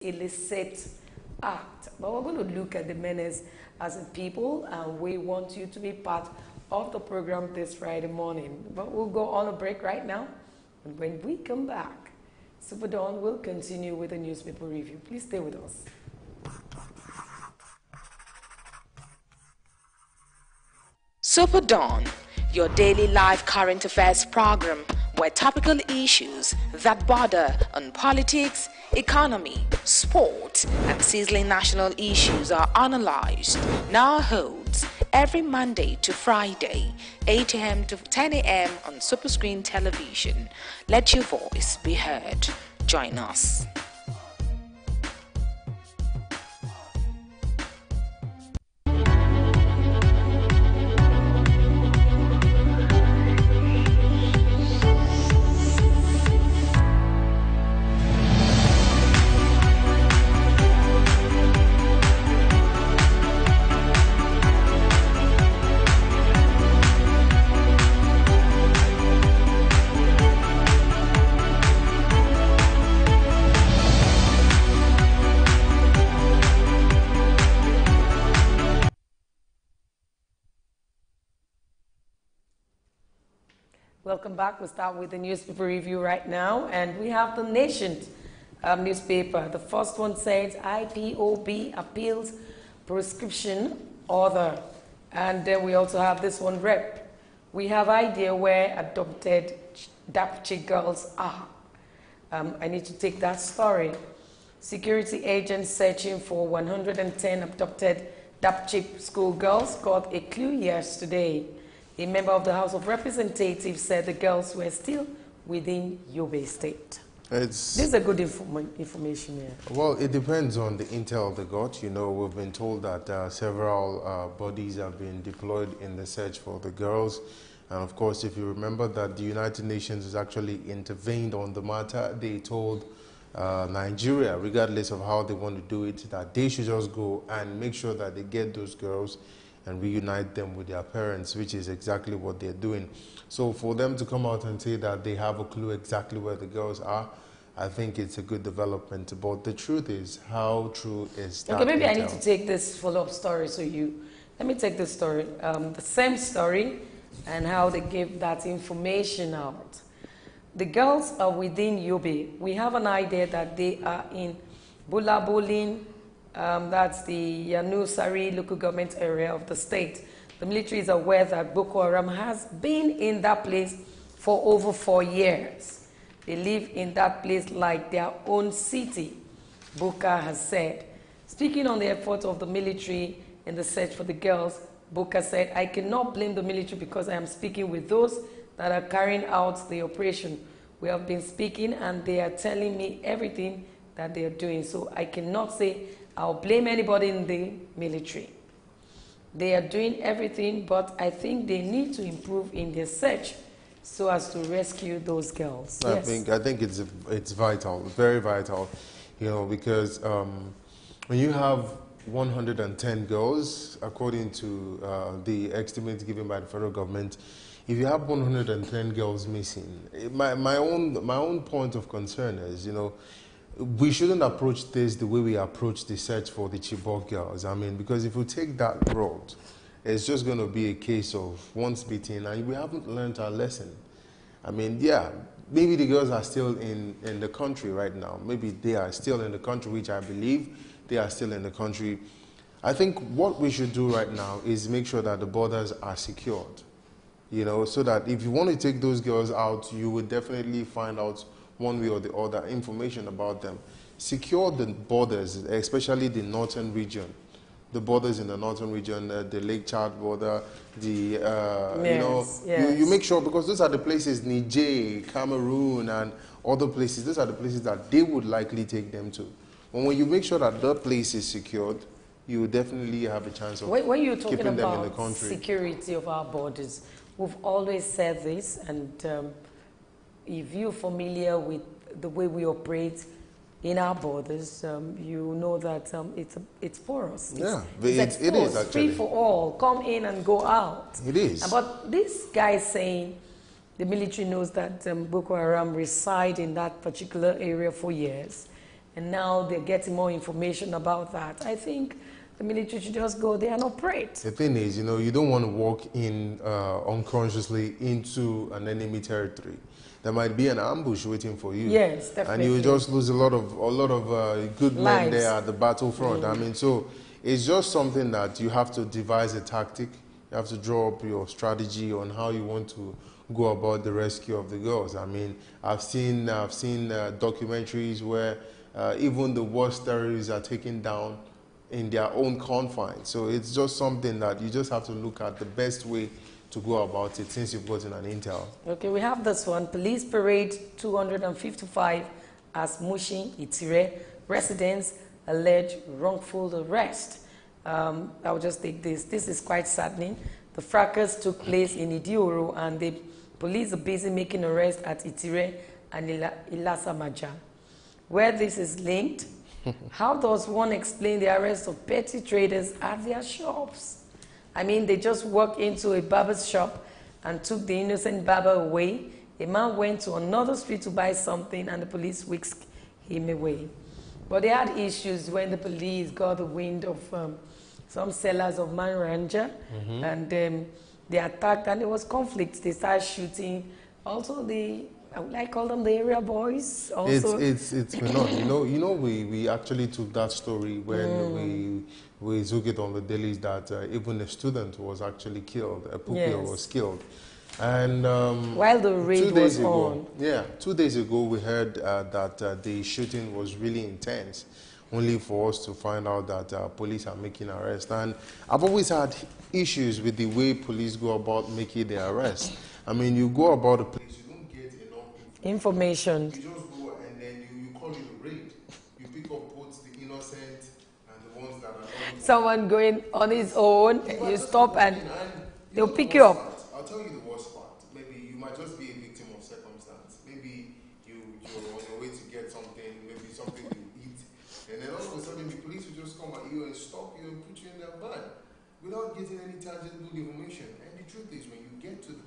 illicit act. But we're going to look at the menace as a people, and we want you to be part of the program this Friday morning. But we'll go on a break right now, and when we come back, SuperDawn will continue with the newspaper review. Please stay with us. SuperDawn, your daily live current affairs program where topical issues that border on politics, economy, sport, and sizzling national issues are analyzed, now holds every Monday to Friday, 8 a.m. to 10 a.m. on Superscreen television. Let your voice be heard. Join us. Welcome back. We'll start with the newspaper review right now, and we have the Nation newspaper. The first one says IPOB appeals prescription order, and then we also have this one, rep. We have idea where adopted Dapchi girls are. I need to take that story. Security agents searching for 110 abducted Dapchi schoolgirls got a clue yesterday. A member of the House of Representatives said the girls were still within Yobe State. This is a good information here. Well, it depends on the intel they got. You know, we've been told that several bodies have been deployed in the search for the girls. And of course, if you remember that the United Nations has actually intervened on the matter, they told Nigeria, regardless of how they want to do it, that they should just go and make sure that they get those girls and reunite them with their parents, which is exactly what they're doing. So for them to come out and say that they have a clue exactly where the girls are, I think it's a good development. But the truth is, how true is that? Okay, maybe intel? I need to take this follow-up story. Let me take this story, the same story, and how they gave that information out. The girls are within Yobe. We have an idea that they are in Bulabolin. That's the Yanusari local government area of the state. The military is aware that Boko Haram has been in that place for over 4 years. They live in that place like their own city, Buka has said. Speaking on the effort of the military in the search for the girls, Buka said, I cannot blame the military because I am speaking with those that are carrying out the operation. We have been speaking and they are telling me everything that they are doing. So I cannot say I'll blame anybody in the military. They are doing everything, but I think they need to improve in their search so as to rescue those girls. I think it's vital, very vital, you know, because when you have 110 girls, according to the estimates given by the federal government, if you have 110 girls missing, my own point of concern is, you know, we shouldn't approach this the way we approach the search for the Chibok girls. I mean, because if we take that road, it's just going to be a case of once beaten, and we haven't learned our lesson. I mean, yeah, maybe the girls are still in the country right now. Maybe they are still in the country, which I believe they are still in the country. I think what we should do right now is make sure that the borders are secured, you know, so that if you want to take those girls out, you would definitely find out one way or the other information about them. Secure the borders, especially the northern region. The borders in the northern region, the Lake Chad border, you know, you make sure, because those are the places, Niger, Cameroon, and other places, those are the places that they would likely take them to. And when you make sure that the place is secured, you definitely have a chance of when you're talking keeping about them in the country. Security of our borders, we've always said this, and if you're familiar with the way we operate in our borders, you know that it's porous. Yeah, it is actually free for all. Come in and go out. It is. But this guy is saying the military knows that Boko Haram reside in that particular area for years, and now they're getting more information about that. I think the military should just go there and operate. The thing is, you know, you don't want to walk in unconsciously into an enemy territory. There might be an ambush waiting for you. Yes, definitely. And you will just lose a lot of good men there at the battlefront. I mean, so it's just something that you have to devise a tactic. You have to draw up your strategy on how you want to go about the rescue of the girls. I mean, I've seen documentaries where even the worst terrorists are taken down in their own confines. So it's just something that you just have to look at the best way to go about it since you've gotten an intel. Okay, we have this one. Police parade 255 as Mushin Itire residents allege wrongful arrest. I'll just take this. This is quite saddening. The fracas took place in Idioro, and the police are busy making arrests at Itire and Ilasamaja. Where this is linked, how does one explain the arrest of petty traders at their shops? I mean, they just walked into a barber's shop and took the innocent barber away. A man went to another street to buy something, and the police whisked him away. But they had issues when the police got the wind of some sellers of Manranja, and they attacked, and there was conflict. They started shooting. Also, I would like call them the area boys. Also, it's been on. You know, we actually took that story when we took it on the dailies that even a student was actually killed. A pupil was killed, and while the raid was on. Yeah, 2 days ago we heard that the shooting was really intense, only for us to find out that police are making arrests. And I've always had issues with the way police go about making their arrests. I mean, you go about a place, you don't get enough information. You just go and then you call it a raid. You pick up both the innocent and the ones that are not. Someone going on his own, you stop and they'll pick you up. I'll tell you the worst part. Maybe you might just be a victim of circumstance. Maybe you're on your way to get something, maybe something to eat, and then all of a sudden the police will just come at you and stop you and put you in their van without getting any tangible information. And the truth is, when you get to the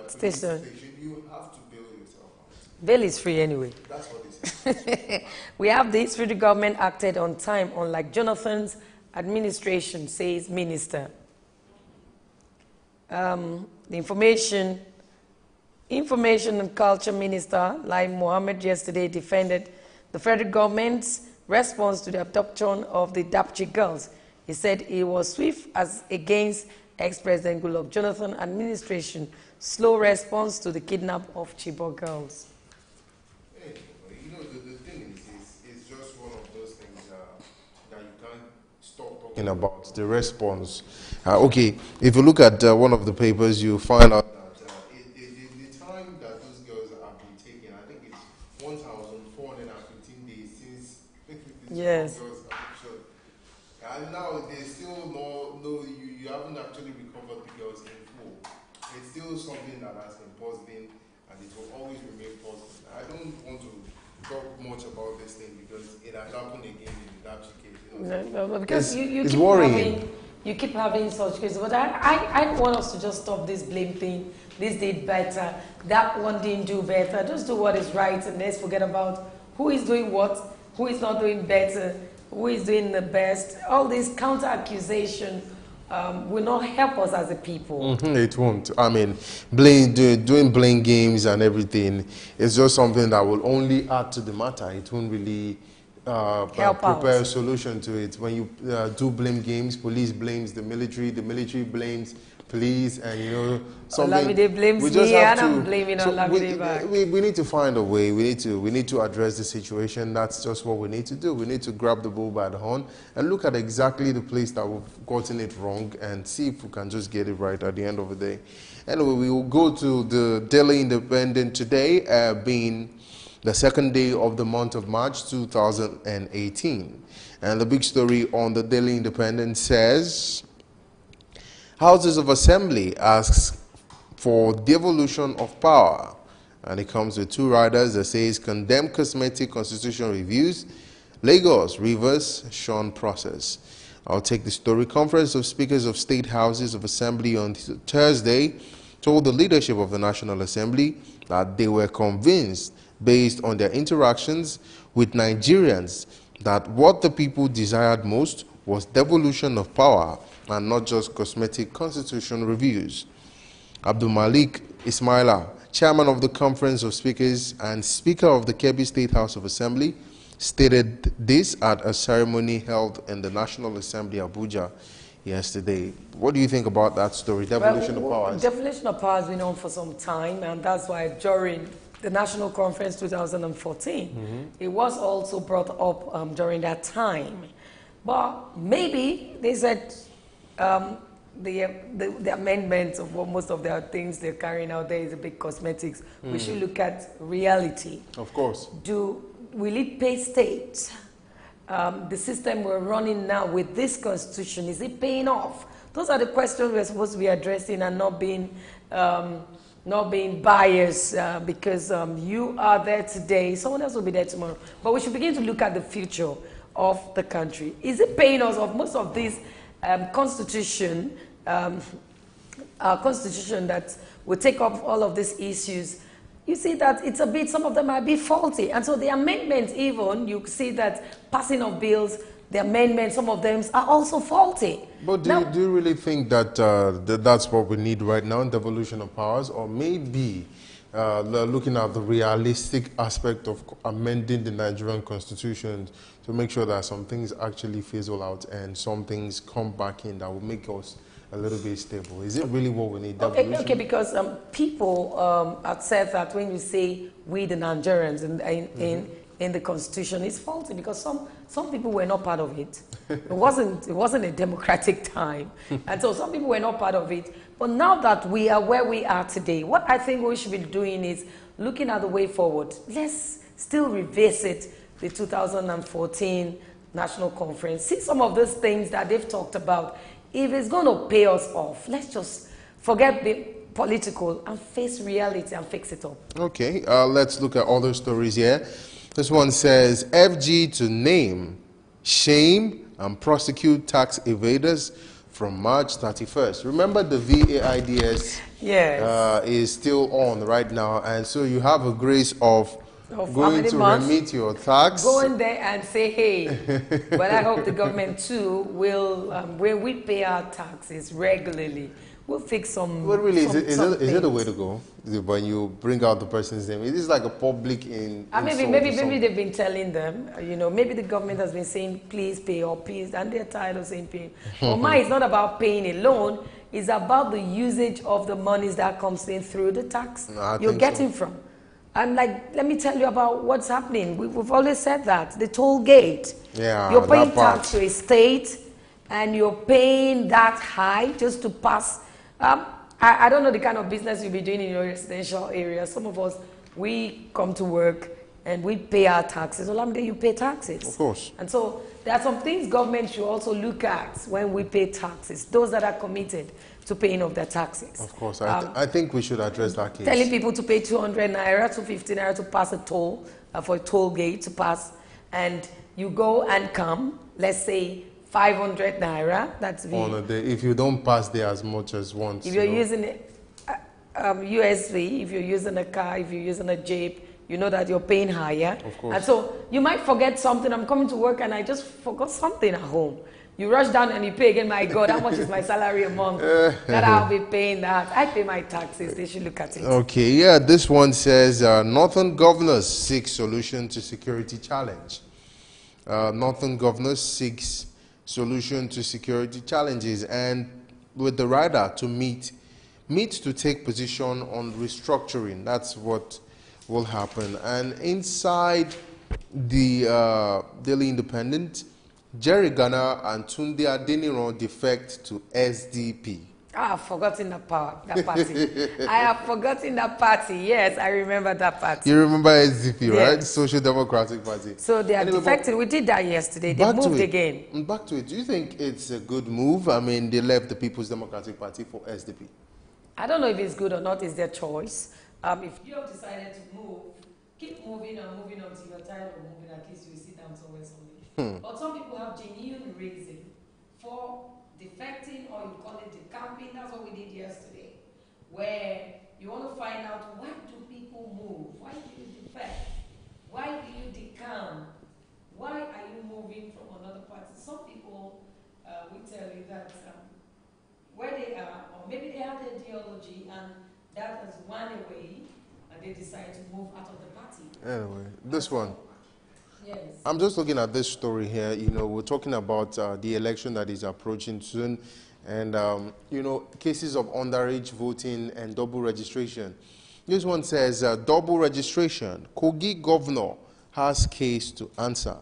station, you have to bail yourself out. Bail is free anyway. That's what they say. We have this: the government acted on time, unlike Jonathan's administration, says Minister. The Information and Culture Minister, Lai Mohammed, yesterday defended the federal government's response to the abduction of the Dapchi girls. He said it was swift as against ex-President Goodluck Jonathan administration slow response to the kidnap of Chibok girls. Hey, you know, the thing is just one of those things that you can't stop talking about, the response. Okay, if you look at one of the papers, you find out that the time that those girls have been taken, I think it's 1,415 days since yes. girls have been shot. And now there's still you haven't actually recovered the girls in full. It's still something that has been puzzling, and it will always remain puzzling. I don't want to talk much about this thing because it has happened again in the Dapchi case. You know? No, because it's worrying. You keep having such cases, but I want us to just stop this blame thing. This did better, that one didn't do better. Just do what is right, and let's forget about who is doing what, who is not doing better, who is doing the best. All this counter accusation will not help us as a people. It won't. I mean, doing blame games and everything is just something that will only add to the matter. It won't really prepare a solution to it. When you do blame games, police blames the military blames police, and you know something. Olamide blames me, and I'm blaming Olamide back. We need to find a way. We need to address the situation. That's just what we need to do. We need to grab the bull by the horn and look at exactly the place that we've gotten it wrong and see if we can just get it right at the end of the day. Anyway, we will go to the Daily Independent today, being the second day of the month of March 2018. And the big story on the Daily Independent says, Houses of Assembly asks for devolution of power. And it comes with two riders that says, condemn cosmetic constitutional reviews, Lagos, Rivers, shun process. I'll take the story. Conference of Speakers of State Houses of Assembly on Thursday told the leadership of the National Assembly that they were convinced, based on their interactions with Nigerians that what the people desired most was devolution of power and not just cosmetic constitution reviews. Abdul Malik Ismaila, chairman of the Conference of Speakers and Speaker of the Kebbi State House of Assembly, stated this at a ceremony held in the National Assembly, Abuja, yesterday. What do you think about that story, devolution of powers? Devolution of power has been on for some time, and that's why during the National Conference 2014, it was also brought up during that time. But maybe they said the amendments of what most of their things they're carrying out there is a big cosmetics. We should look at reality. Of course. Will it pay states? The system we're running now with this constitution, is it paying off? Those are the questions we're supposed to be addressing and not being biased because you are there today, someone else will be there tomorrow. But we should begin to look at the future of the country. Is it paying us off? Most of these constitution that will take up all of these issues, you see that it's a bit, some of them might be faulty. And so the amendments even, you see that passing of bills, the amendments, some of them are also faulty. But do you really think that that's what we need right now, devolution of powers? Or maybe looking at the realistic aspect of amending the Nigerian constitution to make sure that some things actually fizzle out and some things come back in that will make us a little bit stable? Is it really what we need? Okay, because people have said that when you say we the Nigerians in the constitution, it's faulty because some people were not part of it. It wasn't a democratic time, and so some people were not part of it. But now that we are where we are today, what I think we should be doing is looking at the way forward. Let's still revisit the 2014 National Conference. See some of those things that they've talked about. If it's going to pay us off, let's just forget the political and face reality and fix it up. Okay, let's look at other stories here. This one says, FG to name, shame, and prosecute tax evaders from March 31st. Remember the VAIDS is still on right now, and so you have a grace of going to remit your tax. Go in there and say, hey, but I hope the government too will, when we pay our taxes regularly, we'll fix some. But really, is it the way to go? When you bring out the person's name, it is like a public maybe they've been telling them, maybe the government has been saying, please pay or please, and they're tired of saying pay. For mine, it's not about paying alone. It's about the usage of the monies that comes in through the tax you're getting from. And let me tell you about what's happening. We've always said that. The toll gate. Yeah, you're paying tax to a state, and you're paying that high just to pass. I don't know the kind of business you'll be doing in your residential area. Some of us, we come to work and we pay our taxes. Olamide, you pay taxes. Of course. And so there are some things government should also look at when we pay taxes, those that are committed to paying off their taxes. Of course. I think we should address that case. Telling people to pay 200 naira, 250 naira to pass a toll, for a toll gate to pass, and you go and come, let's say, 500 naira, that's on a day. If you don't pass there as much as once. If you're using USB, if you're using a car, if you're using a Jeep, you know that you're paying higher. Of course. And so you might forget something. I'm coming to work and I just forgot something at home. You rush down and you pay again. My God, how much is my salary a month? That I'll be paying that. I pay my taxes. They should look at it. Okay, yeah, this one says, Northern governors seek solution to security challenge. Northern governors seeks solution to security challenges, and with the rider to meet to take position on restructuring. That's what will happen. And inside the Daily Independent, Jerry Ghana and Tunde Adeniran defect to SDP. I've forgotten that party. I have forgotten that party. Yes, I remember that party. You remember SDP, right? Yes. Social Democratic Party. So they are defected. We did that yesterday. They moved again. Back to it. Do you think it's a good move? I mean, they left the People's Democratic Party for SDP. I don't know if it's good or not. It's their choice. If you have decided to move, keep moving and moving until you're tired of moving. At least you will sit down somewhere. But some people have genuine reason for defecting, or you call it decamping. That's what we did yesterday, where you want to find out, why do people move? Why do you defect? Why do you decamp? Why are you moving from another party? Some people will tell you that where they are, or maybe they have the ideology and that has won away and they decide to move out of the party. Anyway, this one. Yes. I'm just looking at this story here. You know, we're talking about the election that is approaching soon. And, you know, cases of underage voting and double registration. This one says, double registration. Kogi governor has case to answer.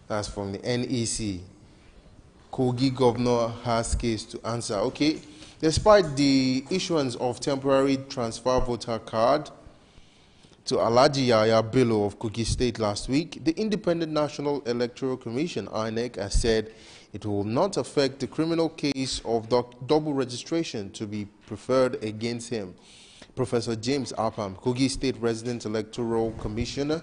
That's from the NEC. Kogi governor has case to answer. Okay. Despite the issuance of temporary transfer voter card to Alhaji Yaya Bello of Kogi State last week, the Independent National Electoral Commission, INEC, has said it will not affect the criminal case of double registration to be preferred against him. Professor James Apam, Kogi State Resident Electoral Commissioner,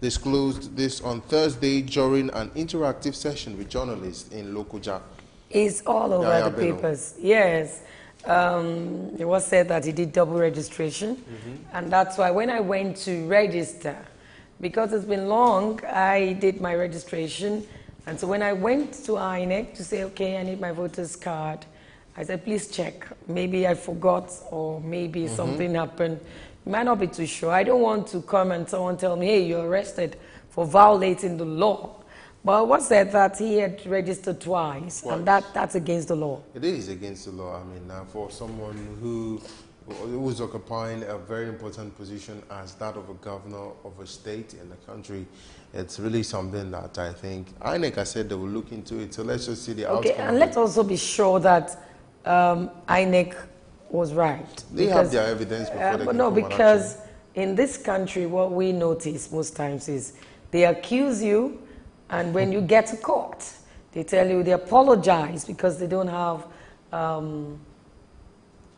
disclosed this on Thursday during an interactive session with journalists in Lokoja. It's all over Yaya the Bello. papers. Yes. It was said that he did double registration, and that's why when I went to register, because it's been long, I did my registration, and so when I went to INEC to say, okay, I need my voter's card, I said, please check. Maybe I forgot, or maybe something happened. You might not be too sure. I don't want to come and someone tell me, hey, you're arrested for violating the law. But what said that he had registered twice, and that's against the law. It is against the law. I mean, for someone who was occupying a very important position as that of a governor of a state in the country, it's really something that I think INEC has said they will look into it. So let's just see the outcome. Okay, and let's also be sure that INEC was right. They have their evidence before they can no, come and because action. in this country, what we notice most times is they accuse you, and when you get to court, they tell you they apologize because they don't have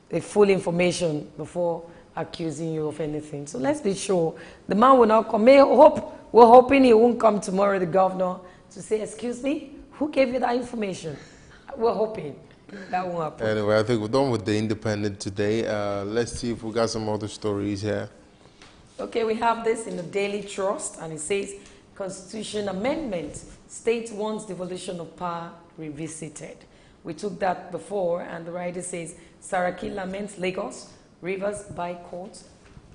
the full information before accusing you of anything. So let's be sure. The man will not come. We're hoping he won't come tomorrow, the governor, to say, excuse me, who gave you that information? We're hoping that won't happen. Anyway, I think we're done with the Independent today. Let's see if we got some other stories here. Okay, we have this in the Daily Trust, and it says, Constitution Amendment, State wants devolution of power revisited. We took that before, and the writer says, Saraki laments Lagos, Rivers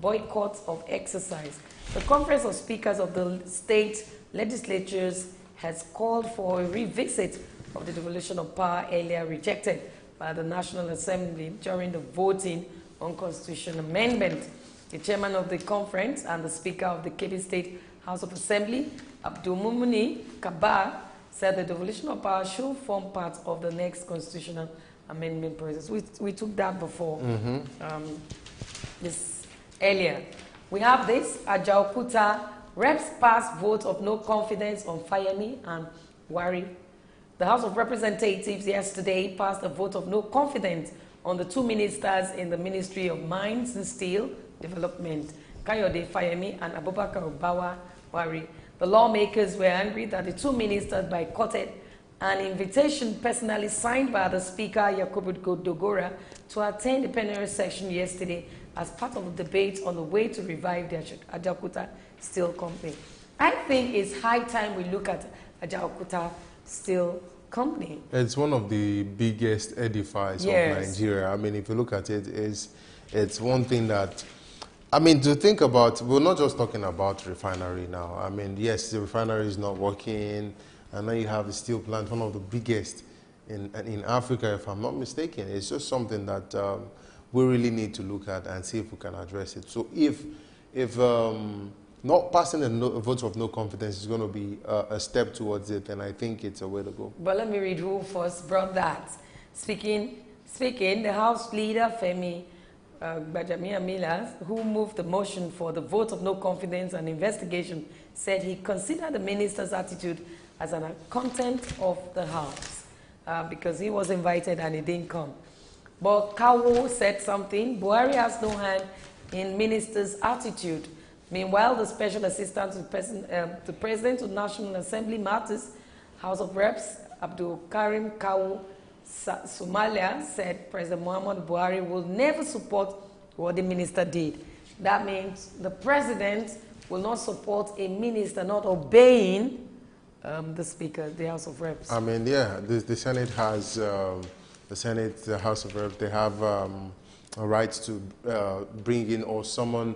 boycott of exercise. The Conference of Speakers of the state legislatures has called for a revisit of the devolution of power earlier rejected by the National Assembly during the voting on Constitution Amendment. The chairman of the conference and the Speaker of the Kebbi State House of Assembly, Abdulmumuni Kabah, said the devolution of power should form part of the next constitutional amendment process. We took that before, this earlier. We have this, Ajaokuta, reps pass vote of no confidence on Fayemi and Wari. The House of Representatives yesterday passed a vote of no confidence on the two ministers in the Ministry of Mines and Steel Development, Kayode Fayemi and Abubakar Obawa Wari. The lawmakers were angry that the two ministers boycotted an invitation personally signed by the Speaker, Yakubu Dogora, to attend the plenary session yesterday as part of the debate on the way to revive the Ajaokuta Steel Company. I think it's high time we look at Ajaokuta Steel Company. It's one of the biggest edifiers of Nigeria. I mean, if you look at it, it's one thing that, I mean, to think about, we're not just talking about refinery now. I mean, yes, the refinery is not working, and then you have the steel plant, one of the biggest in Africa, if I'm not mistaken. It's just something that we really need to look at and see if we can address it. So if not passing a vote of no confidence is going to be a step towards it, then I think it's a way to go. But let me read who first brought that. Speaking, the House Leader, Femi Gbajamiamila, who moved the motion for the vote of no confidence and investigation, said he considered the minister's attitude as a contempt of the House because he was invited and he didn't come. But Kawo said something. Buhari has no hand in minister's attitude. Meanwhile, the Special Assistant to President of National Assembly Matters, House of Reps, Abdul Karim Kawo Somalia, said President Muhammad Buhari will never support what the minister did. That means the president will not support a minister not obeying the Speaker, the House of Reps. I mean, yeah, the Senate has, the House of Reps, they have a right to bring in or summon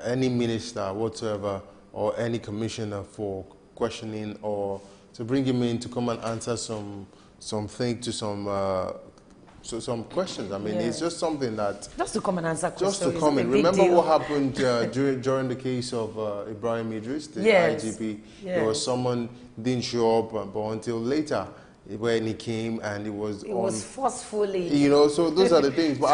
any minister whatsoever or any commissioner for questioning, or to bring him in to come and answer some questions. I mean, it's just something that... Just to come and answer questions. Just to come in. Remember what happened during the case of Ibrahim Idris, the IGP? There was someone didn't show up, but until later, when he came and it was forcefully... You know, so those are the things. But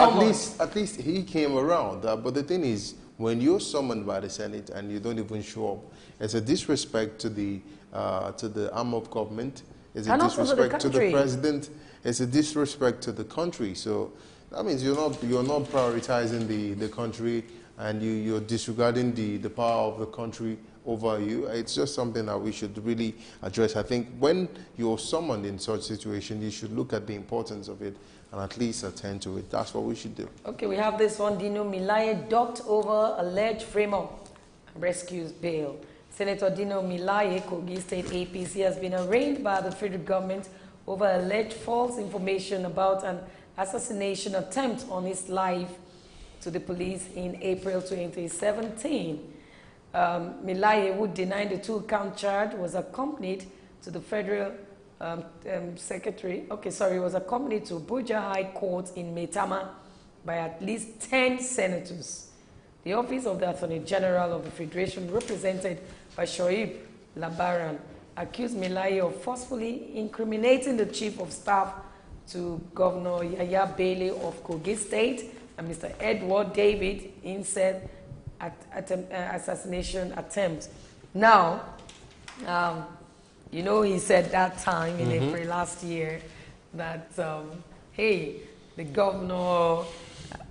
at least he came around. But the thing is, when you're summoned by the Senate and you don't even show up, it's a disrespect to the arm of government. It's a disrespect to the president. It's a disrespect to the country. So that means you're not prioritizing the country, and you're disregarding the power of the country over you. It's just something that we should really address. I think when you're summoned in such situation, you should look at the importance of it and at least attend to it. That's what we should do. Okay, we have this one. Dino Milaye docked over alleged frame-up and rescues bail. Senator Dino Milaye, Kogi State APC, has been arraigned by the federal government over alleged false information about an assassination attempt on his life to the police in April 2017. Milaye, who denied the two-count charge, was accompanied to the federal was accompanied to Abuja High Court in Maitama by at least 10 senators. The Office of the Attorney General of the Federation, represented by Shoaib Labaran, accused Milaye of forcefully incriminating the Chief of Staff to Governor Yaya Bailey of Kogi State and Mr. Edward David in said assassination attempt. Now, you know, he said that time in April last year that, hey, the governor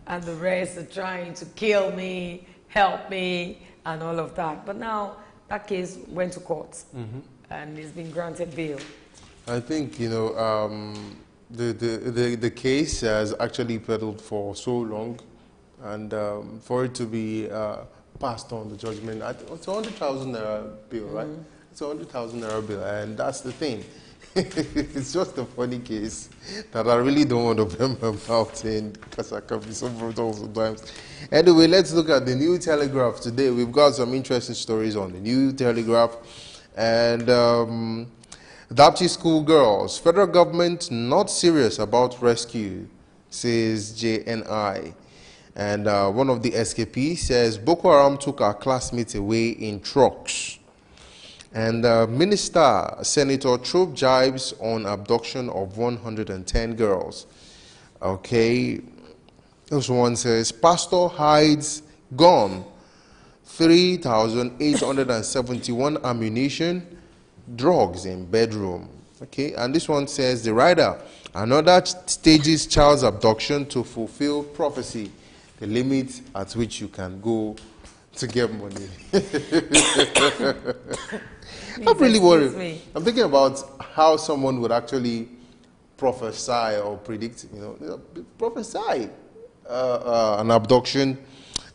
and the rest are trying to kill me, help me, and all of that. But now that case went to court, and he's been granted bail. I think, you know, the case has actually peddled for so long, and for it to be passed on, the judgment, it's a 100,000 naira bill, right? It's a 100,000 naira bill, and that's the thing. It's just a funny case that I really don't want to blame about in, because I can be so brutal sometimes. Anyway, let's look at the New Telegraph today. We've got some interesting stories on the New Telegraph. And Dapchi school girls, federal government not serious about rescue, says JNI. And one of the SKP says Boko Haram took our classmates away in trucks. And Minister Senator Troop jibes on abduction of 110 girls. Okay. This one says, Pastor hides gun, 3,871 ammunition, drugs in bedroom. Okay. And this one says, the rider, another stages child's abduction to fulfill prophecy, the limit at which you can go to get money. I'm really worried. I'm thinking about how someone would actually prophesy or predict, you know, prophesy an abduction,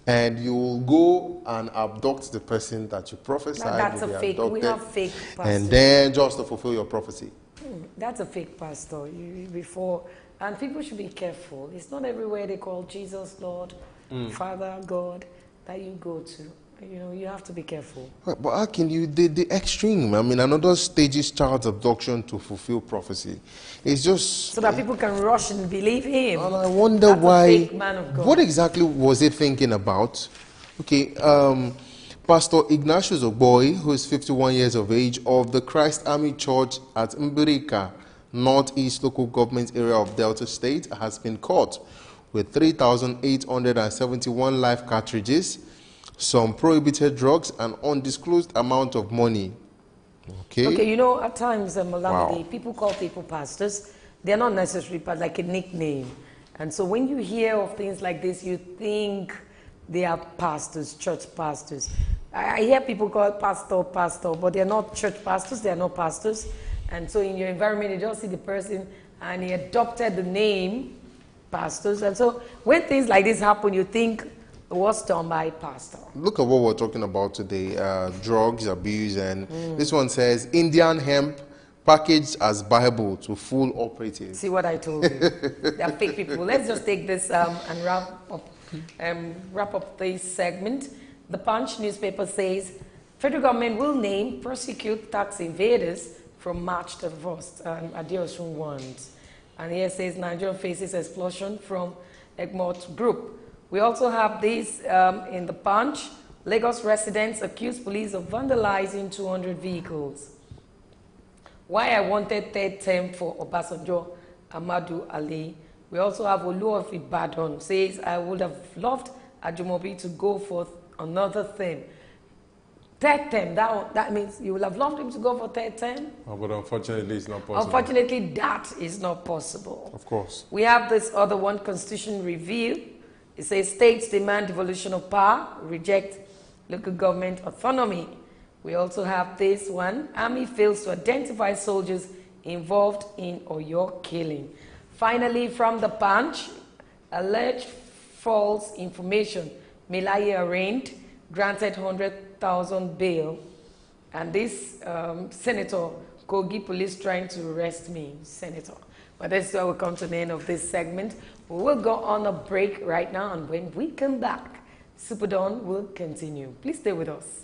and you will go and abduct the person that you prophesied. That's a fake. We have fake pastors. And then just to fulfill your prophecy. That's a fake pastor. And people should be careful. It's not everywhere they call Jesus Lord, Father, God, that you go to. You know, you have to be careful. But how can you, the extreme, I mean, another stages child abduction to fulfill prophecy. It's just... So that people can rush and believe him. And I wonder why, what exactly was he thinking about? Okay, Pastor Ignatius Ogboy, who is 51 years of age, of the Christ Army Church at Mbirika, Northeast Local Government Area of Delta State, has been caught with 3,871 live cartridges, some prohibited drugs, and undisclosed amount of money. Okay. Okay, you know, at times, people call people pastors. They're not necessarily like a nickname. And so when you hear of things like this, you think they are pastors, church pastors. I hear people call pastor, but they're not church pastors, they're not pastors. And so in your environment, you don't see the person, and he adopted the name pastors. And so when things like this happen, you think It was done by pastor. Look at what we're talking about today, drugs, abuse, and this one says, Indian hemp packaged as Bible to fool operatives. See what I told you? They are fake people. Let's just take this and wrap up this segment. The Punch newspaper says, federal government will name, prosecute tax invaders from March 31st. Adeosun warns. And here says, Nigeria faces explosion from Egmont Group. We also have this in the Punch. Lagos residents accuse police of vandalizing 200 vehicles. Why I wanted third term for Obasanjo, Amadou Ali. We also have Olu of Ibadan says, I would have loved Ajumobi to go for another term. Third term, that means you would have loved him to go for third term? Oh, but unfortunately, it's not possible. Unfortunately, that is not possible. Of course. We have this other one, Constitution Review. It says, states demand devolution of power, reject local government autonomy. We also have this one, Army fails to identify soldiers involved in Oyo killing. Finally, from the Punch, alleged false information. Milaye arraigned, granted 100,000 bail. And this Senator, Kogi police trying to arrest me, Senator. But this is where we come to the end of this segment. We will go on a break right now, and when we come back, SuperDawn will continue. Please stay with us.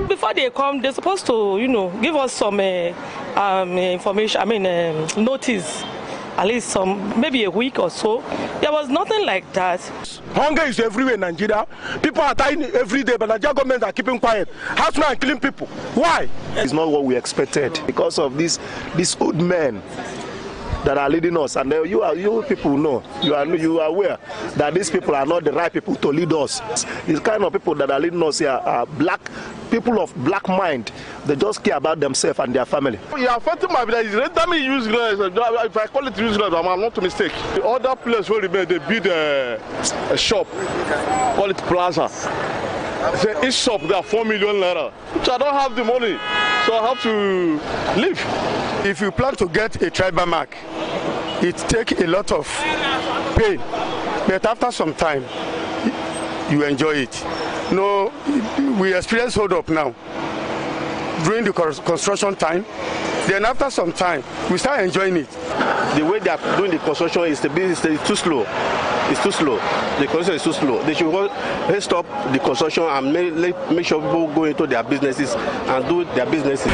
Before they come, they're supposed to, give us some information, notice, at least maybe a week or so. There was nothing like that. Hunger is everywhere in Nigeria. People are dying every day, but the Nigerian government are keeping quiet. Housemen are killing people. Why? It's not what we expected because of these old men that are leading us, and you people know, you are aware that these people are not the right people to lead us. These kind of people that are leading us here are people of black mind. They just care about themselves and their family. You are affecting my village. Let me use if I call it useless, I'm not a mistake. The other place where they build a shop, call it plaza. Say each shop there are 4 million naira, which I don't have the money, so I have to leave. If you plan to get a tribal mark, it takes a lot of pain, but after some time, you enjoy it. No, we experience hold up now during the construction time. Then after some time, we start enjoying it. The way they are doing the construction is too slow. It's too slow. The construction is too slow. They should stop the construction and make sure people go into their businesses and do their businesses.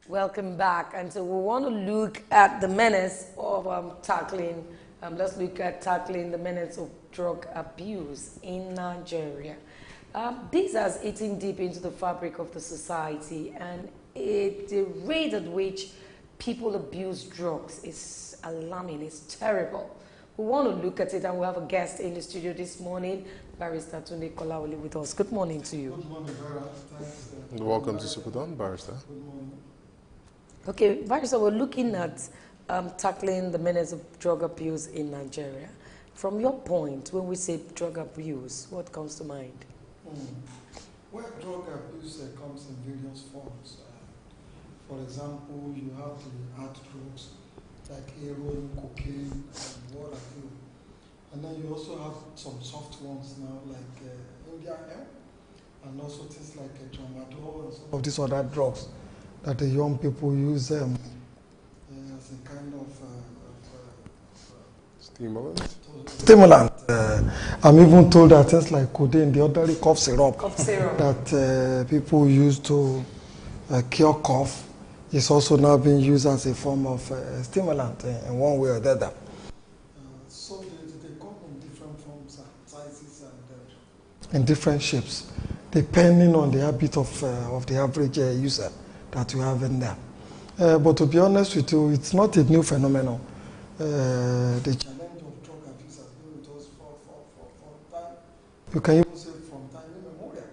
Welcome back. And so we want to look at the menace of tackling, let's look at tackling the menace of drug abuse in Nigeria. This has eaten deep into the fabric of the society, and the rate at which people abuse drugs is alarming, it's terrible. We want to look at it, and we have a guest in the studio this morning, Barrister Tunde Kolawole with us. Good morning to you. Good morning, Vera. Thanks. Welcome to SuperDawn, Barrister. Good morning. Okay, Barrister, we're looking at tackling the menace of drug abuse in Nigeria. From your point, when we say drug abuse, what comes to mind? Well, drug abuse comes in various forms. For example, you have the hard drugs like heroin, cocaine, and what have you. And then you also have some soft ones now like India hemp, and also things like tramadol and some of these other drugs. that the young people use as a kind of stimulant. I'm even told that things like codeine, the ordinary cough syrup, that people use to cure cough, is also now being used as a form of stimulant in one way or the other. So they come in different forms and sizes and in different shapes, depending on the habit of the average user that you have in there. But to be honest with you, it's not a new phenomenon. The challenge of drug abuse has been with us for time. You can even say from time immemorial.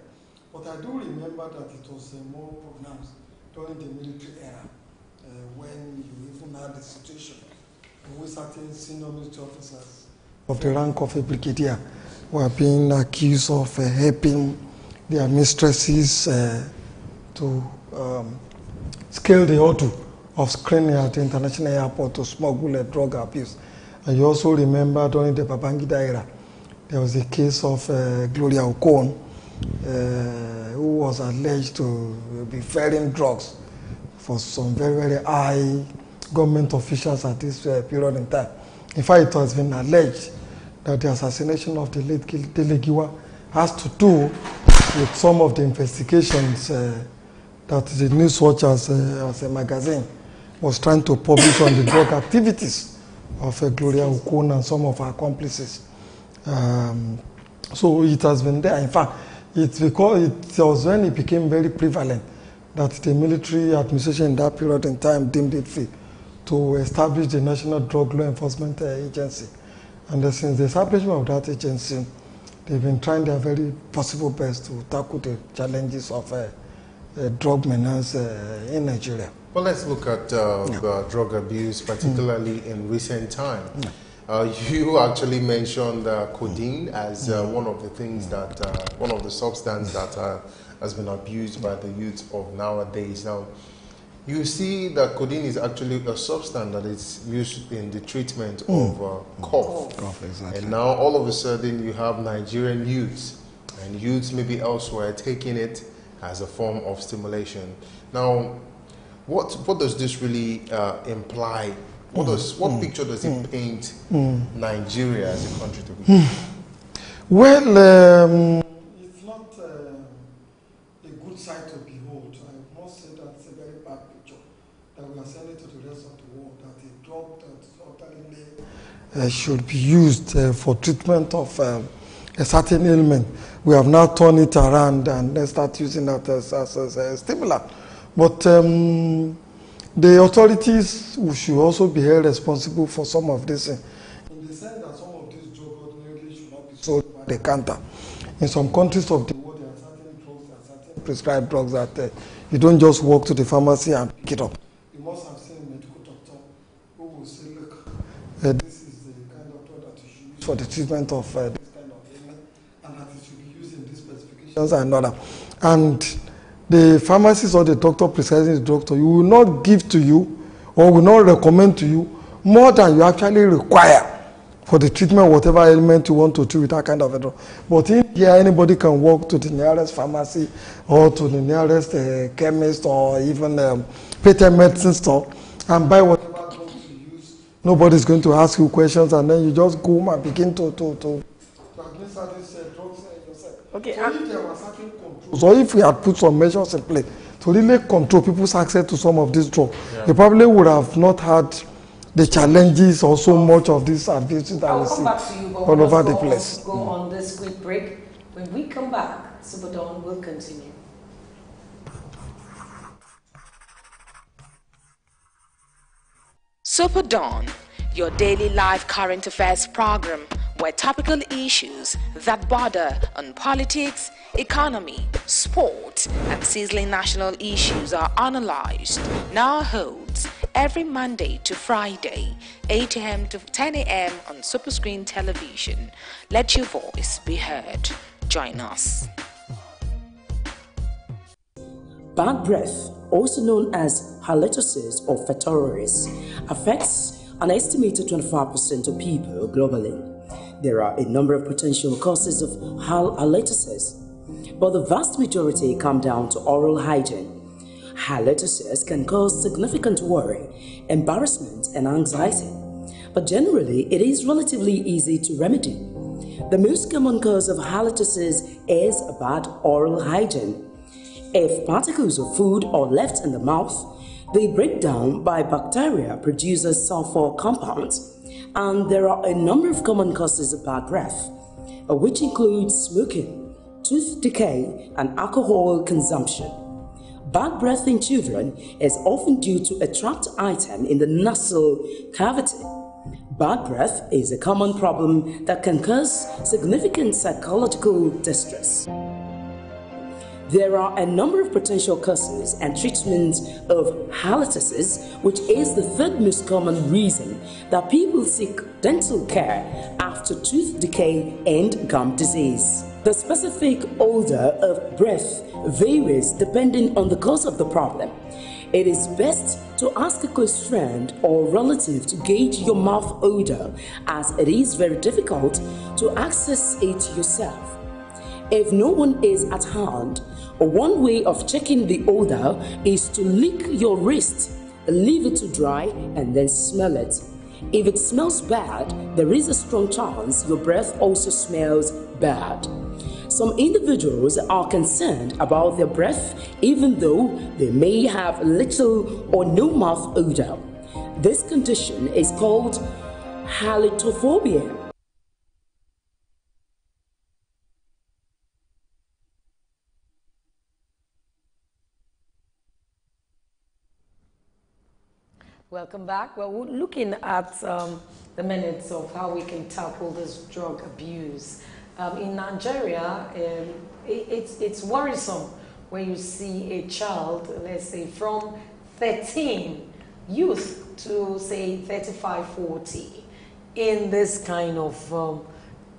But I do remember that it was more pronounced during the military era, when you even had the situation with certain senior military officers of the rank of a brigadier were being accused of helping their mistresses to scale the hurdle of screening at the international airport to smuggle drug abuse. And you also remember during the Babangida era, there was a case of Gloria Okon, who was alleged to be ferrying drugs for some very, very high government officials at this period in time. In fact, it has been alleged that the assassination of the late Delegiwa has to do with some of the investigations that the News Watch as a magazine was trying to publish on the drug activities of Gloria Okon and some of her accomplices. So it has been there. In fact, it's because it was when it became very prevalent that the military administration in that period in time deemed it fit to establish the National Drug Law Enforcement Agency. And since the establishment of that agency, they've been trying their very possible best to tackle the challenges of drug menace in Nigeria. Well, let's look at drug abuse, particularly in recent time. You actually mentioned codeine as one of the things that, one of the substances that has been abused by the youth of nowadays. Now, you see that codeine is actually a substance that is used in the treatment of cough. Exactly. And now, all of a sudden, you have Nigerian youths and youths maybe elsewhere taking it as a form of stimulation. Now, what does this really imply? What picture does it paint Nigeria as a country to be? Well, it's not a good sight to behold. I must say that it's a very bad picture that we are sending to the rest of the world, that a drug that totally should be used for treatment of a certain ailment. We have now turned it around and then start using that as a stimulant. But the authorities should also be held responsible for some of this, in the sense that some of these drugs ordinarily should not be sold by the counter. In some countries of the world, there are certain drugs, there are certain prescribed drugs that you don't just walk to the pharmacy and pick it up. You must have seen a medical doctor who will say, look, this is the kind of drug that you should use for the treatment of this kind of ailment, and that it should be used in these specifications and other. And the pharmacist or the doctor prescribing the drug to you will not give to you or will not recommend to you more than you actually require for the treatment of whatever ailment you want to treat with that kind of a drug. But in here, anybody can walk to the nearest pharmacy or to the nearest chemist or even patent medicine store and buy whatever drugs you use. Nobody's going to ask you questions, and then you just go home and begin to administer these drugs yourself. Okay. So if there were certain controls, or if we had put some measures in place to really control people's access to some of these drugs, they probably would have not had the challenges or so much of this abuse that we see all over the place. Go on this quick break. When we come back, SuperDawn will continue. SuperDawn, your daily live current affairs program where topical issues that border on politics, economy, sport, and sizzling national issues are analyzed, now holds every Monday to Friday, 8 a.m. to 10 a.m. on Superscreen Television. Let your voice be heard. Join us. Bad breath, also known as halitosis or phthisis, affects an estimated 25% of people globally. There are a number of potential causes of halitosis, but the vast majority come down to oral hygiene. Halitosis can cause significant worry, embarrassment, and anxiety, but generally it is relatively easy to remedy. The most common cause of halitosis is bad oral hygiene. If particles of food are left in the mouth, they break down by bacteria producing sulfur compounds, and there are a number of common causes of bad breath, which include smoking, tooth decay, and alcohol consumption. Bad breath in children is often due to a trapped item in the nasal cavity. Bad breath is a common problem that can cause significant psychological distress. There are a number of potential causes and treatments of halitosis, which is the third most common reason that people seek dental care after tooth decay and gum disease. The specific odor of breath varies depending on the cause of the problem. It is best to ask a close friend or relative to gauge your mouth odor, as it is very difficult to access it yourself. If no one is at hand, one way of checking the odor is to lick your wrist, leave it to dry, and then smell it. If it smells bad, there is a strong chance your breath also smells bad. Some individuals are concerned about their breath even though they may have little or no mouth odor. This condition is called halitophobia. Welcome back. Well, we're looking at the minutes of how we can tackle this drug abuse. In Nigeria, it's worrisome when you see a child, let's say from 13, youth to say 35, 40, in this kind of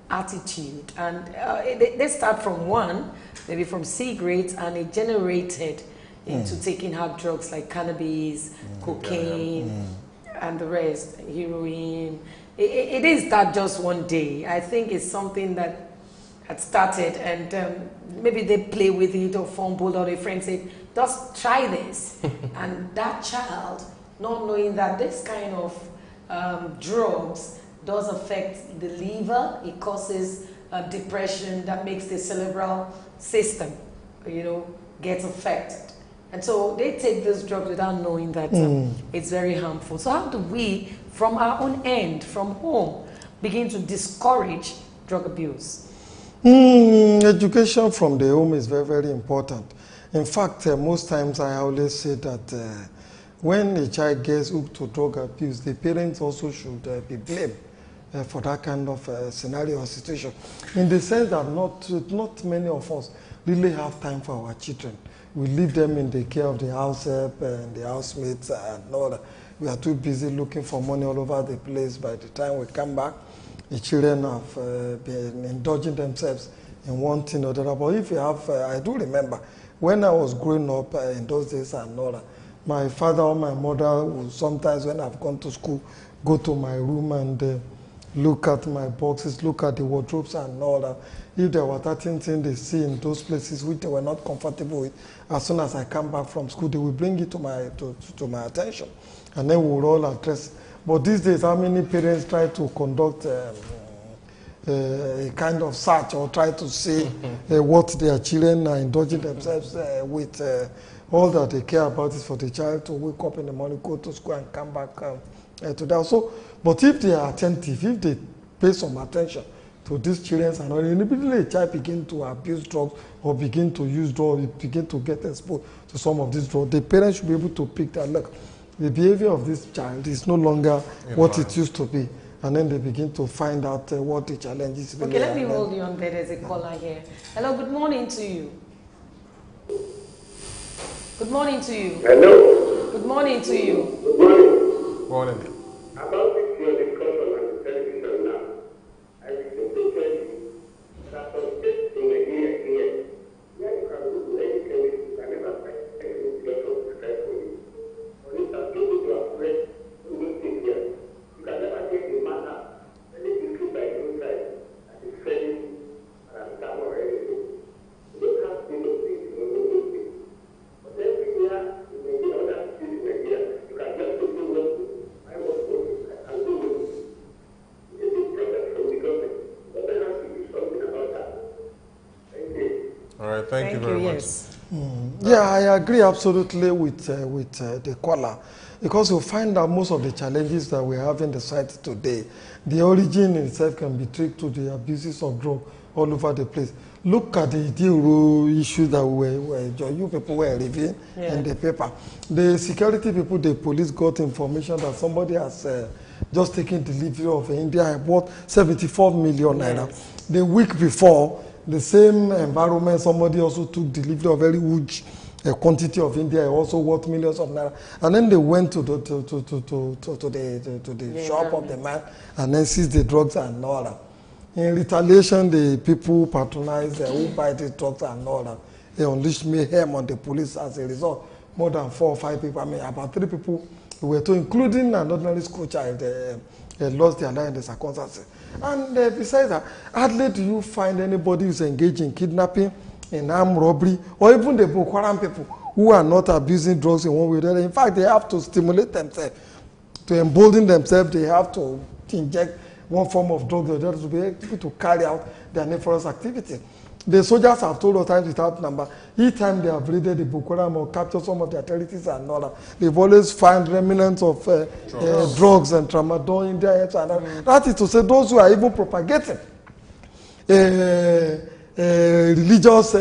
attitude. And they start from one, maybe from cigarettes, and it generated into taking hard drugs like cannabis, cocaine, and the rest, heroin. It is that just one day. I think it's something that had started, and maybe they play with it or fumble, or their friends say, just try this. And that child, not knowing that this kind of drugs does affect the liver, it causes depression that makes the cerebral system, get affected. And so they take this drug without knowing that it's very harmful. So how do we, from our own end, from home, begin to discourage drug abuse? Education from the home is very, very important. In fact, most times I always say that when a child gets hooked to drug abuse, the parents also should be blamed for that kind of scenario or situation. In the sense that not many of us really have time for our children. We leave them in the care of the house help and the housemates and all that. We are too busy looking for money all over the place. By the time we come back, the children have been indulging themselves in one thing or the other. But if you have, I do remember, when I was growing up in those days and all that, my father or my mother would sometimes, when I've gone to school, go to my room and look at my boxes, look at the wardrobes and all that. If there was that thing they see in those places which they were not comfortable with, as soon as I come back from school, they will bring it to my attention, and then we will all address. But these days, how many parents try to conduct a kind of search or try to see what their children are indulging themselves with? All that they care about is for the child to wake up in the morning, go to school, and come back to that. So, but if they are attentive, if they pay some attention to these children, and immediately a child begin to abuse drugs or begin to use drugs, begin to get exposed to some of these drugs, the parents should be able to pick that, look, the behavior of this child is no longer what it used to be. And then they begin to find out what the challenge is. Okay, let me hold you on there. There's a caller here. Hello, good morning to you. Good morning to you. Hello. Good morning to you. Good morning. Morning. About this your discussion on the television now, I will simply tell you that from state in the here, where you can go to any chemist, you can never find any lot of prescribed for you. For instance, people who are afraid to do things here, you can never take the matter when they distribute by the roadside that is selling paracetamol or anything. You don't have to do those things, those things. But every year, you All right, thank you very much. Yes. Yeah, I agree absolutely with the caller, because you find that most of the challenges that we have in the society today, the origin itself can be traced to the abuses of drugs all over the place. Look at the issue that you people were reviewing in the paper. The security people, the police got information that somebody has just taken delivery of India worth 74 million naira. The week before, the same environment, somebody also took delivery of very huge quantity of India, also worth millions of naira. And then they went to the shop of the man and then seized the drugs and all that. In retaliation, the people patronized who buy the drugs and all that. They unleashed mayhem on the police as a result. More than 4 or 5 people, I mean, about 3 people were told, including an ordinary school child, lost their life in the circumstances. And besides that, hardly do you find anybody who's engaged in kidnapping, in armed robbery, or even the Boko Haram people who are not abusing drugs in one way or the other. In fact, they have to stimulate themselves, to embolden themselves. They have to inject one form of drug or the other to be able to carry out their nefarious activity. The soldiers have told us times without number, each time they have raided the Boko Haram or captured some of their territories and all that, they've always found remnants of drugs and tramadol in their heads. And that is to say, those who are even propagating religious,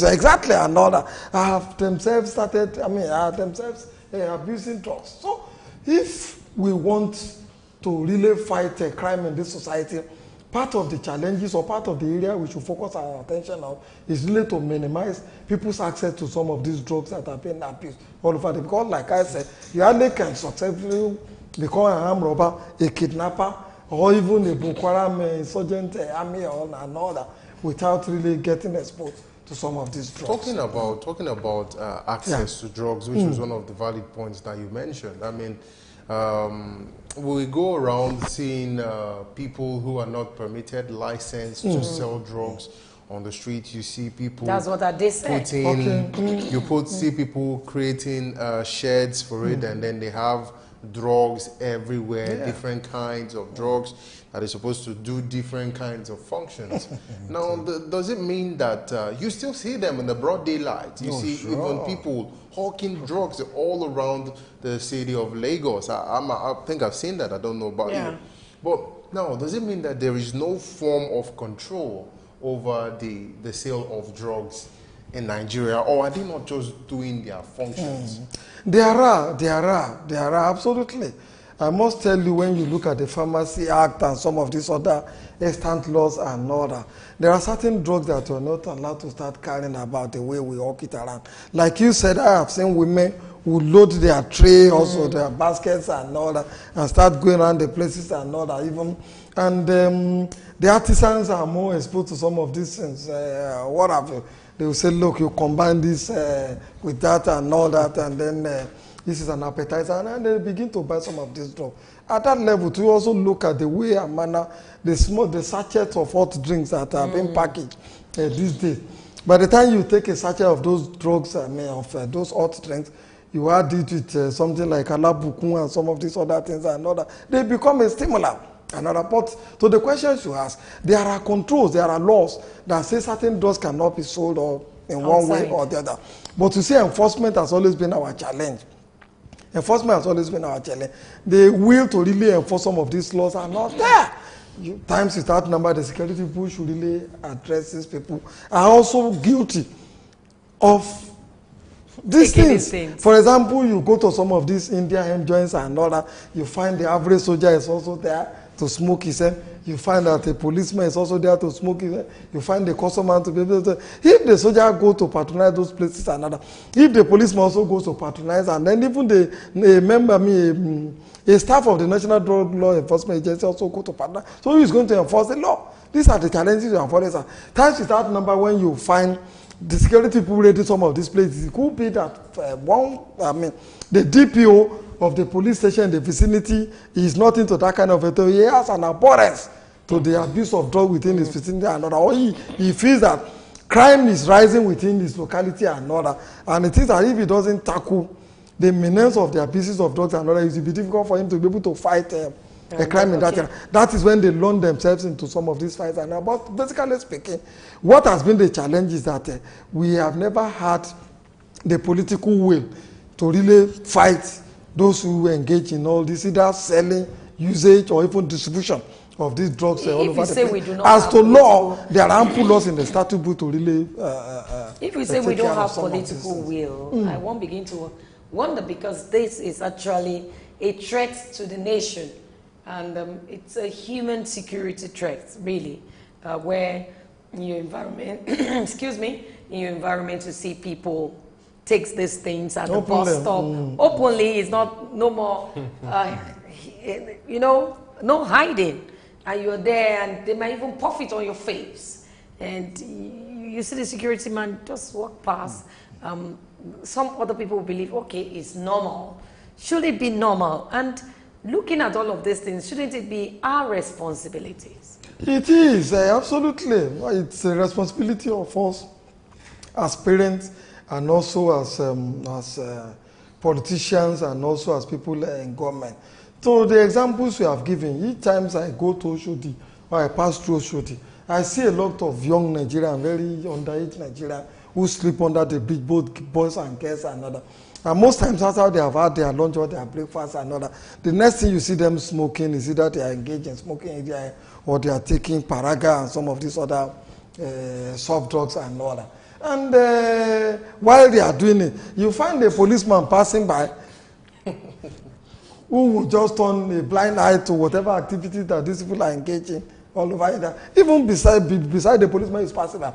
exactly, and all that, have themselves started, abusing drugs. So, if we want to really fight crime in this society, part of the challenges or part of the area we should focus our attention on is really to minimize people's access to some of these drugs that are being abused all over the, because like I said, you hardly can successfully become an armed robber, a kidnapper, or even a Boko Haram insurgent army and all that without really getting exposed to some of these drugs. Talking about access to drugs, which was one of the valid points that you mentioned. I mean, we go around seeing people who are not permitted, licensed to sell drugs on the street. You see people. That's what they said. See people creating sheds for it, and then they have drugs everywhere, different kinds of drugs that is supposed to do different kinds of functions. Now, does it mean that you still see them in the broad daylight? You see even people hawking drugs all around the city of Lagos. I think I've seen that. I don't know about you. But now, does it mean that there is no form of control over the sale of drugs in Nigeria, or are they not just doing their functions? There are, absolutely. I must tell you, when you look at the Pharmacy Act and some of these other extant laws and order, there are certain drugs that we're not allowed to start carrying about the way we walk it around. Like you said, I have seen women who load their tray, also their baskets and all that, and start going around the places and all that even. And the artisans are more exposed to some of these things. What have you? They will say, look, you combine this with that and all that, and then this is an appetizer, and then they begin to buy some of this drugs. At that level, to also look at the way and manner, the sachets of hot drinks that are being packaged these days. By the time you take a sachet of those drugs, those hot drinks, you add it with something like alabukun and some of these other things and all that, they become a stimulant. Another part. So the questions you ask, there are controls, there are laws that say certain drugs cannot be sold or in one way or the other. But you see, enforcement has always been our challenge. Enforcement has always been our challenge. The will to really enforce some of these laws are not there. Times without number, the security people should really address these people are also guilty of these things. For example, you go to some of these Indian hemp joints and all that, you find the average soldier is also there to smoke his hemp. You find that a policeman is also there to smoke his hemp. You find the customer to be able to. If the soldier go to patronize those places and other, if the policeman also goes to patronize, and then even a staff of the National Drug Law Enforcement Agency also go to patronize. So who is going to enforce the law? These are the challenges you enforce. Times without number, when you find the security people raiding some of these places, it could be that the DPO of the police station in the vicinity is not into that kind of a thing. He has an abhorrence to the abuse of drugs within his vicinity and other. Or he feels that crime is rising within his locality and other. And it is that if he doesn't tackle the menace of the abuses of drugs and other, it will be difficult for him to be able to fight a crime in that area. That is when they launch themselves into some of these fights. And but basically speaking, what has been the challenge is that we have never had the political will to really fight those who engage in all this, either selling, usage, or even distribution of these drugs all over the place. As to law, there are ample laws in the statute book to really if we say we don't have political will, I won't begin to wonder, because this is actually a threat to the nation. And it's a human security threat, really, where in your environment, excuse me, in your environment you see people takes these things at the bus stop. Openly, it's not, no more, you know, no hiding. And you're there and they might even puff it on your face. And you see the security man just walk past. Some other people believe, okay, it's normal. Should it be normal? And looking at all of these things, shouldn't it be our responsibilities? It is, absolutely. It's a responsibility of us as parents, and also as politicians, and also as people in government. So the examples we have given, each time I go to Oshodi or I pass through Oshodi, I see a lot of young Nigerians, very underage Nigerians, who sleep under the bridge, both boys and girls and other. And most times after they have had their lunch or their breakfast and other, the next thing you see them smoking is either they are engaged in smoking or they are taking paraga and some of these other soft drugs and all that. And while they are doing it, you find a policeman passing by who will just turn a blind eye to whatever activities that these people are engaging all over India. Even beside the policeman is passing by,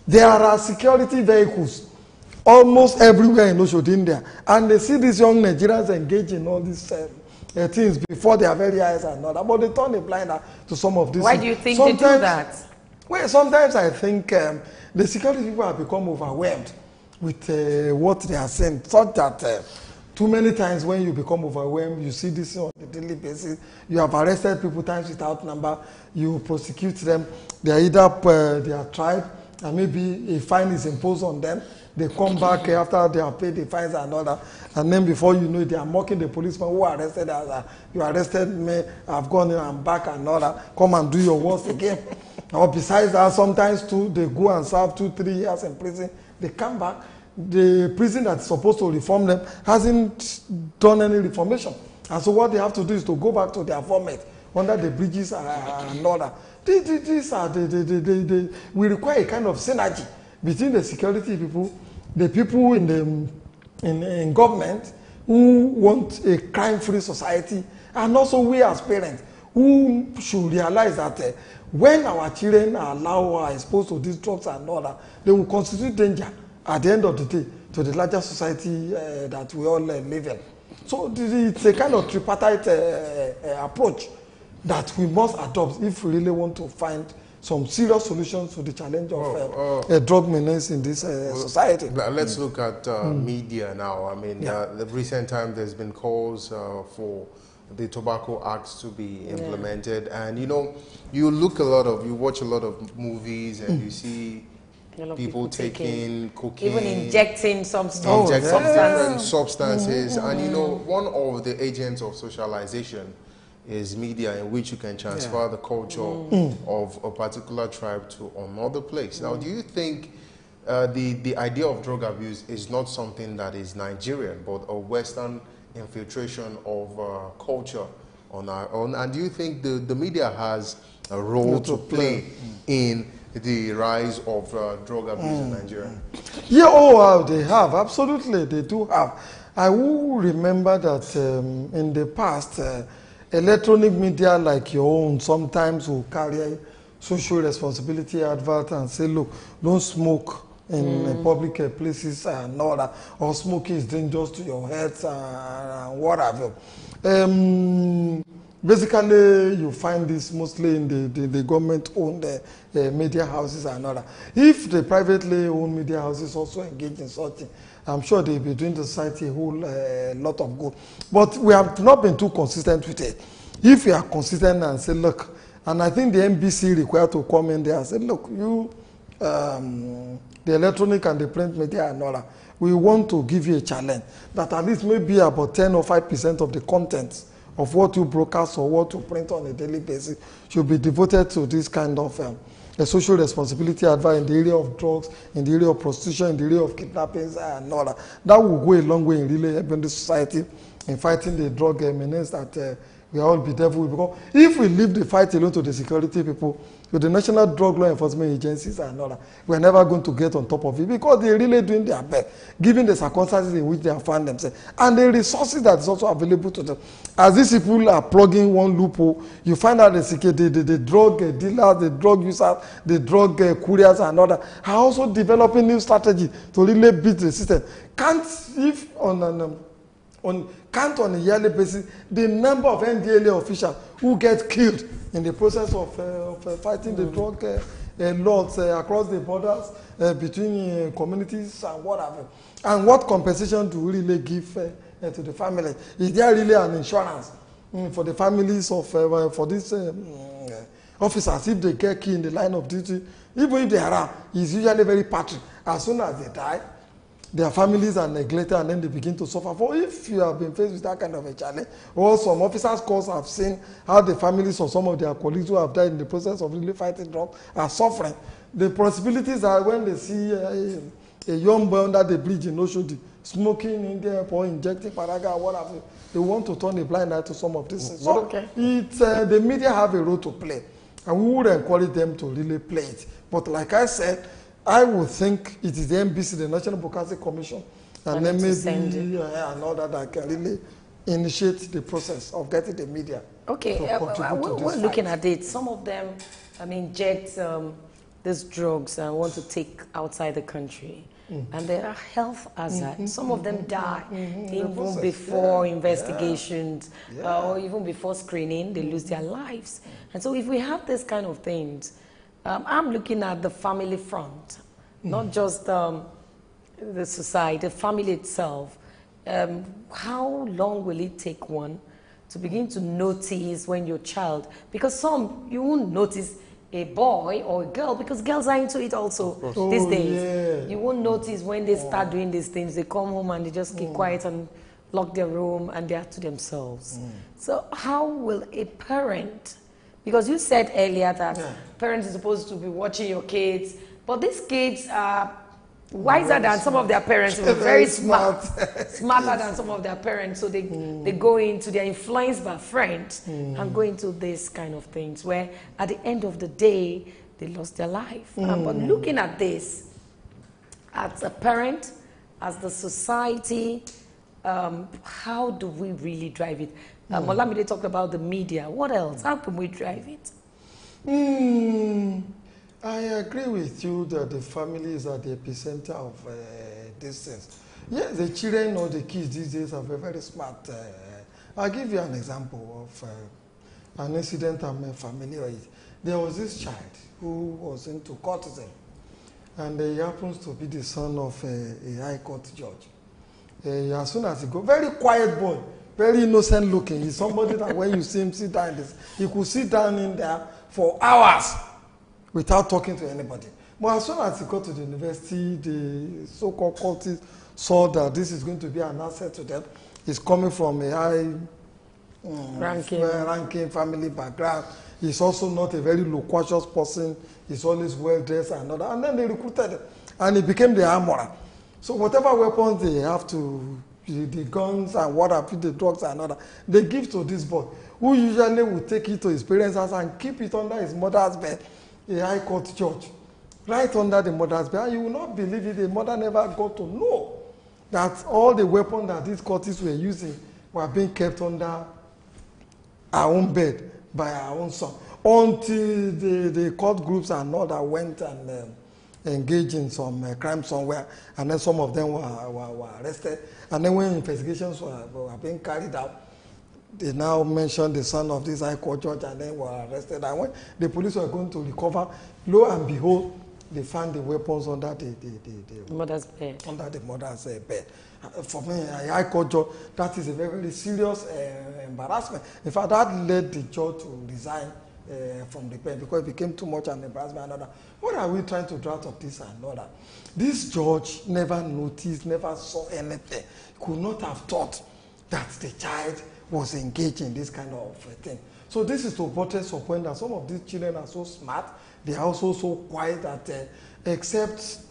there are security vehicles almost everywhere in Oshodi, India, and they see these young Nigerians engage in all these things before their very eyes and all that, but they turn a blind eye to some of these. Why do you think they do that? Well, sometimes I think the security people have become overwhelmed with what they are saying, such that too many times when you become overwhelmed, you see this on a daily basis. You have arrested people times without number. You prosecute them. They are either they are tried, and maybe a fine is imposed on them. They come back after they have paid the fines and all that, and then before you know it, they are mocking the policeman who arrested us. You arrested me, I've gone in and back and all that. Come and do your worst again. Or besides that, sometimes too, they go and serve 2-3 years in prison. They come back. The prison that's supposed to reform them hasn't done any reformation. And so what they have to do is to go back to their format under the bridges and all that. These are we require a kind of synergy between the security people, the people in government who want a crime-free society, and also we as parents who should realize that when our children are allowed or are exposed to these drugs and all that, they will constitute danger at the end of the day to the larger society that we all live in. So it's a kind of tripartite approach that we must adopt if we really want to find some serious solutions to the challenge of drug menace in this society. Let's look at media now. I mean, the recent time there's been calls for the Tobacco Acts to be implemented, and you know, you watch a lot of movies, and you see people taking cocaine, even injecting some different substances, and you know, one of the agents of socialization is media, in which you can transfer the culture of a particular tribe to another place. Now, do you think the idea of drug abuse is not something that is Nigerian, but a Western infiltration of culture on our own? And do you think the media has a role to play in the rise of drug abuse in Nigeria? Yeah, they have. Absolutely, they do have. I will remember that in the past, electronic media like your own sometimes will carry social responsibility advert and say, look, don't smoke in public places and all that, or smoking is dangerous to your health and what have you. Basically, you find this mostly in the government-owned media houses and all that. If the privately owned media houses also engage in such thing, I'm sure they'll be doing the society a whole lot of good. But we have not been too consistent with it. If we are consistent and say, look, and I think the NBC required to come in there and say, look, you, the electronic and the print media and all that, we want to give you a challenge that at least maybe about 10 or 5% of the content of what you broadcast or what you print on a daily basis should be devoted to this kind of a social responsibility advice in the area of drugs, in the area of prostitution, in the area of kidnappings and all that. That will go a long way in really helping the society in fighting the drug menace that we all be devil. Because if we leave the fight alone to the security people, to the national drug law enforcement agencies and all that, we're never going to get on top of it because they're really doing their best, given the circumstances in which they have found themselves and the resources that is also available to them. As these people are plugging one loophole, you find out the drug dealers, the drug users, the drug couriers and all that are also developing new strategies to really beat the system. Can't on a yearly basis the number of NDLA officials who get killed in the process of fighting the drug laws across the borders between communities and whatever. And what compensation do we really give to the family? Is there really an insurance for the families of for these officers if they get killed in the line of duty? Even if they are, it's usually very patchy. As soon as they die, their families are neglected and then they begin to suffer. For if you have been faced with that kind of a challenge, or some officers' calls have seen how the families of some of their colleagues who have died in the process of really fighting drugs are suffering, the possibilities are when they see a young boy under the bridge in Oshodi smoking in there or injecting paraga or whatever, they want to turn a blind eye to some of this. So it's, the media have a role to play, and we would encourage them to really play it. But like I said, I would think it is the NBC, the National Broadcasting Commission, and then maybe another that can really initiate the process of getting the media. Okay, we're looking at it. Some of them, inject these drugs and want to take outside the country. And there are health hazards. Some of them die even before investigations or even before screening, they lose their lives. And so if we have this kind of things, I'm looking at the family front, not just the society, the family itself. How long will it take one to begin to notice when your child, because some, you won't notice a boy or a girl, because girls are into it also these days. Yeah. You won't notice when they start doing these things. They come home and they just keep quiet and lock their room and they are to themselves. So how will a parent, because you said earlier that parents are supposed to be watching your kids, but these kids are wiser than some of their parents, very smart, smarter than some of their parents. So they go into, they're influenced by friends and go into these kind of things where at the end of the day, they lost their life. But looking at this, as a parent, as the society, how do we really drive it? Olamide talked about the media. What else? How can we drive it? I agree with you that the family is at the epicenter of these things. Yes, the children or the kids these days are very, very smart. I'll give you an example of an incident I'm familiar with. There was this child who was into courtesan, and he happens to be the son of a high court judge. As soon as he goes, very quiet boy, very innocent looking. He's somebody that when you see him sit down, he could sit down in there for hours without talking to anybody. But as soon as he got to the university, the so-called cultists saw that this is going to be an asset to them. He's coming from a high ranking family background. He's also not a very loquacious person. He's always well-dressed and all that. And then they recruited him, and he became the armorer. So whatever weapons they have to, the guns and what have you, the drugs and all that, they give to this boy, who usually will take it to his parents' house and keep it under his mother's bed. A high court judge, right under the mother's bed. And you will not believe it, the mother never got to know that all the weapons that these courtists were using were being kept under our own bed by our own son. Until the court groups and all that went and engaged in some crime somewhere, and then some of them were arrested. And then when investigations were being carried out, they now mentioned the son of this high court judge, and then were arrested. And when the police were going to recover, lo and behold, they found the weapons under the mother's bed. Under the mother's bed. For me, a high court judge, that is a very, very serious embarrassment. In fact, that led the judge to resign from the bed because it became too much an embarrassment. And all that. What are we trying to draw out of this and all that? This judge never noticed, never saw anything. Could not have thought that the child was engaged in this kind of thing. So this is to buttress your point that some of these children are so smart, they are also so quiet that except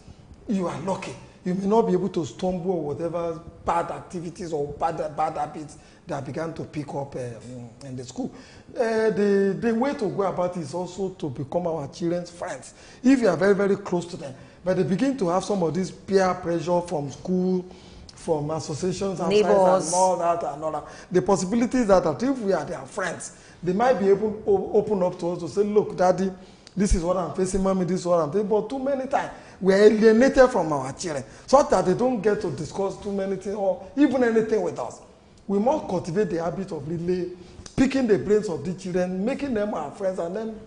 you are lucky, you may not be able to stumble or whatever bad activities or bad habits that began to pick up in the school. The way to go about it is also to become our children's friends. If you are very, very close to them, but they begin to have some of this peer pressure from school, from associations, neighbors, and all that, the possibilities that if we are their friends, they might be able to open up to us to say, look, daddy, this is what I'm facing, mommy, this is what I'm facing. But too many times, we are alienated from our children, so that they don't get to discuss too many things or even anything with us. We must cultivate the habit of really picking the brains of the children, making them our friends, and then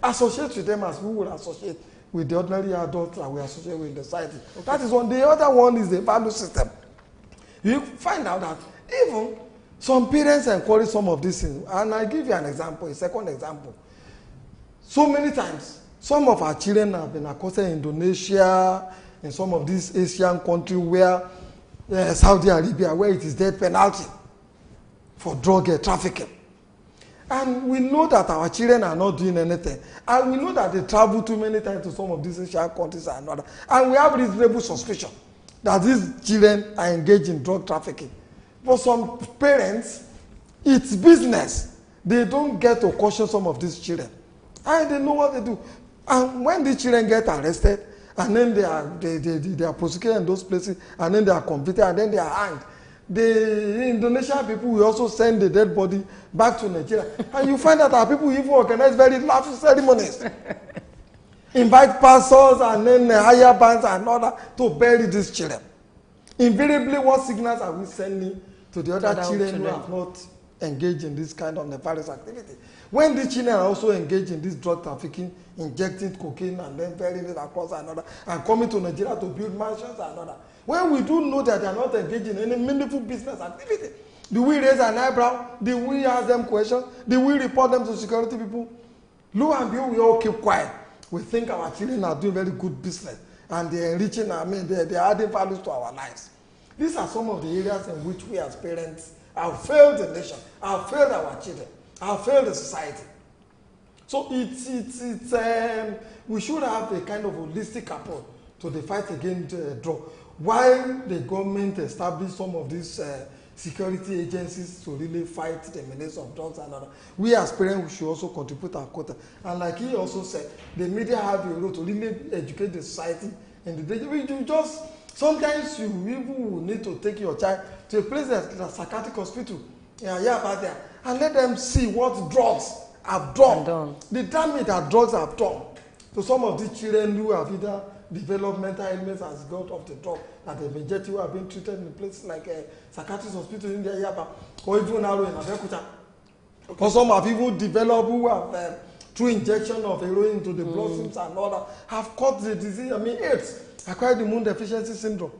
associate with them as we would associate with the ordinary adults that we associate with in the society. Okay. That is one. The other one is the value system. You find out that even some parents encourage some of these things. And I give you an example, a second example. So many times, some of our children have been accosted in Indonesia, in some of these Asian countries where Saudi Arabia, where it is death penalty for drug trafficking. And we know that our children are not doing anything. And we know that they travel too many times to some of these Asian countries and other. And we have reasonable suspicion that these children are engaged in drug trafficking. For some parents, it's business. They don't get to caution some of these children. And they know what they do. And when these children get arrested, and then they are prosecuted in those places, and then they are convicted, and then they are hanged, the Indonesian people will also send the dead body back to Nigeria. And you find that our people even organize very lavish ceremonies. Invite pastors and then hire bands and other to bury these children. Invariably, what signals are we sending to the other children who have not engaged in this kind of nefarious activity? When the children are also engaged in this drug trafficking, injecting cocaine and then burying it across another, and coming to Nigeria to build mansions and other. When we do know that they are not engaged in any meaningful business activity, do we raise an eyebrow? Do we ask them questions? Do we report them to security people? Lo and behold, we all keep quiet. We think our children are doing very good business and they're enriching, they're adding values to our lives. These are some of the areas in which we as parents have failed the nation, have failed our children, have failed the society. So we should have a kind of holistic approach to the fight against drug. While the government established some of these security agencies to really fight the menace of drugs and other, we as parents should also contribute our quota. And like he also said, the media have a role to really educate the society. And sometimes you even will need to take your child to a place like a psychiatric hospital and let them see what drugs have done. The damage that drugs have done to some of these children who have either developed mental illness as a result of the drug that they've been getting, who have been treated in places like a psychiatric hospital in the Yaba or even now in Abeokuta. Okay. Or some have even developed who have through injection of heroin into the blood streams and all that have caught the disease. AIDS, acquired immune deficiency syndrome,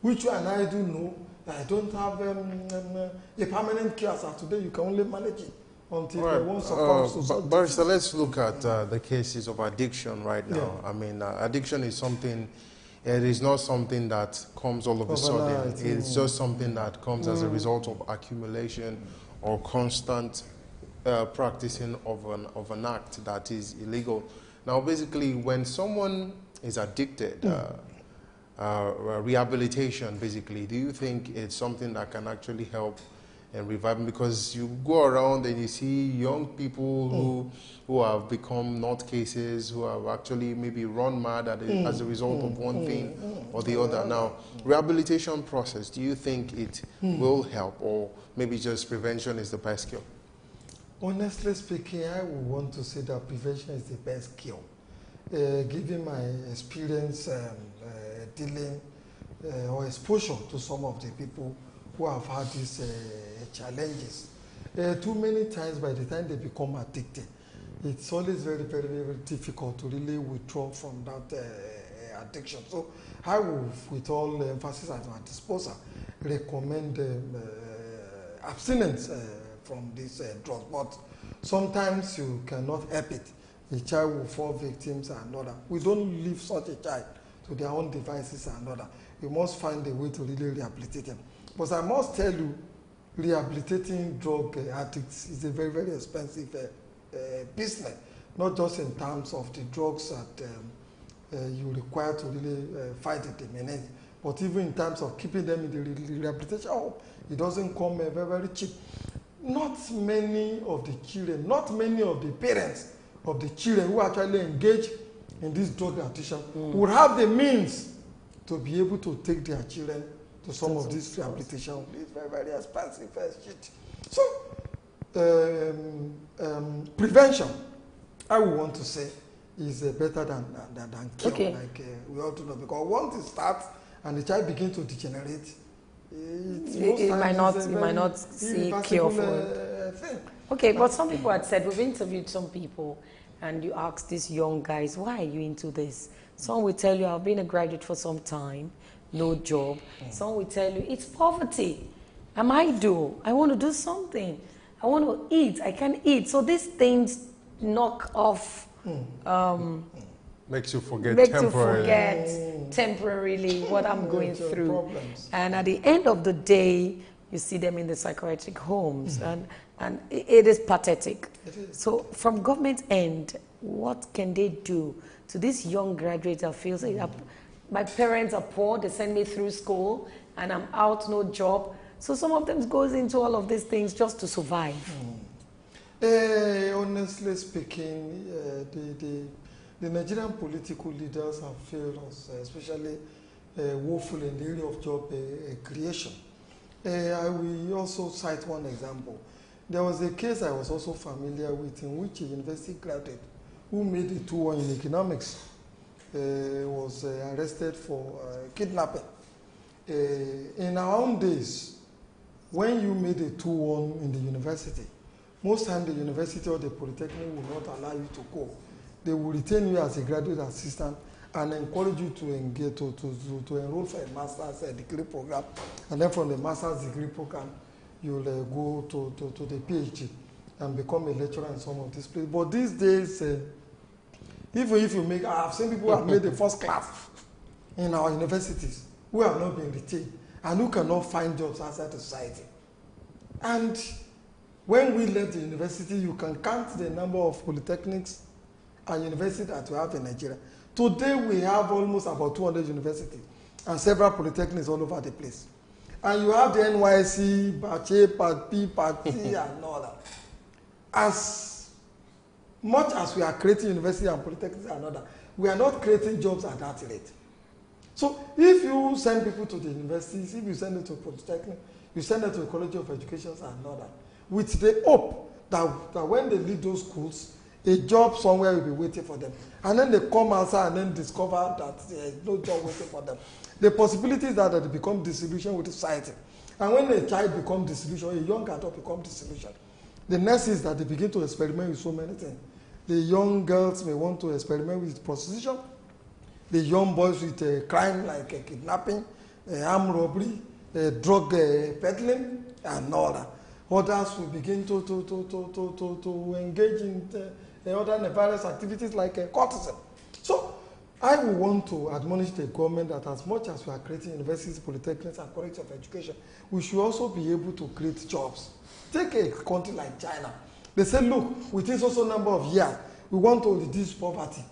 which you and I do know. I don't have a permanent cure as of today. You can only manage it until one succumbs to Barrister, let's look at the cases of addiction right now. Yeah. I mean, addiction is something, it is not something that comes all of a sudden. It's just something that comes as a result of accumulation or constant practicing of an act that is illegal. Now, basically, when someone is addicted, rehabilitation, basically, do you think it's something that can actually help and revive them? Because you go around and you see young people who have become nutcases, who have actually maybe run mad as a result of one thing or the other. Now, rehabilitation process, do you think it will help, or maybe just prevention is the best cure? Honestly speaking, I would want to say that prevention is the best cure. Given my experience dealing or exposure to some of the people who have had these challenges, too many times by the time they become addicted, it's always very, very, very difficult to really withdraw from that addiction. So I will, with all emphasis at my disposal, recommend abstinence from this drug. But sometimes you cannot help it. The child will fall victims and other. We don't leave such a child to their own devices and other. We must find a way to really rehabilitate them. But I must tell you, rehabilitating drug addicts is a very, very expensive business, not just in terms of the drugs that you require to really fight the menace, but even in terms of keeping them in the rehabilitation home. It doesn't come very, very cheap. Not many of the children, not many of the parents of the children who actually engage in this drug addiction would have the means to be able to take their children to some of these rehabilitation. It's very, very expensive shit. So, prevention, I would want to say, is better than cure. Okay. Like we ought to know, because once it starts and the child begins to degenerate, you might not see cure for it. Okay, but some people had said, we've interviewed some people, and you ask these young guys, why are you into this? Some will tell you, I've been a graduate for some time, no job. Some will tell you, it's poverty. I want to do something. I want to eat. I can eat. So these things knock off. Makes you forget temporarily what I'm going through. Problems. And at the end of the day, you see them in the psychiatric homes. And it is pathetic. So from government end, what can they do to this young graduate that feels like my parents are poor, they send me through school, and I'm out, no job. So some of them goes into all of these things just to survive. Honestly speaking, the Nigerian political leaders have failed us, especially woefully in the area of job creation. I will also cite one example. There was a case I was also familiar with in which a university graduate who made a 2-1 in economics was arrested for kidnapping. In our own days, when you made a 2-1 in the university, most times the university or the polytechnic will not allow you to go. They will retain you as a graduate assistant and encourage you to engage to enroll for a master's degree program, and then from the master's degree program, you'll go to the PhD and become a lecturer in some of these places. But these days, even if you make, I've seen people who have made the first class in our universities who have not been retained and who cannot find jobs outside the society. And when we left the university, you can count the number of polytechnics and universities that we have in Nigeria. Today, we have almost about 200 universities and several polytechnics all over the place. And you have the NYC, Part A, Part B, Part C, and all that. As much as we are creating universities and polytechnics and all that, we are not creating jobs at that rate. So if you send people to the universities, if you send them to polytechnic, you send them to the College of Education and all that, with the hope that when they leave those schools, a job somewhere will be waiting for them. And then they come outside and then discover that there is no job waiting for them. The possibility is that they become disillusioned with society. And when a child becomes disillusioned, a young adult becomes disillusioned, the next is that they begin to experiment with so many things. The young girls may want to experiment with prostitution. The young boys with crime like kidnapping, armed robbery, drug peddling, and all that. Others will begin to engage in other nefarious activities like courtesan. So I would want to admonish the government that as much as we are creating universities, polytechnics, and colleges of education, we should also be able to create jobs. Take a country like China. They say, look, within so number of years, we want to reduce poverty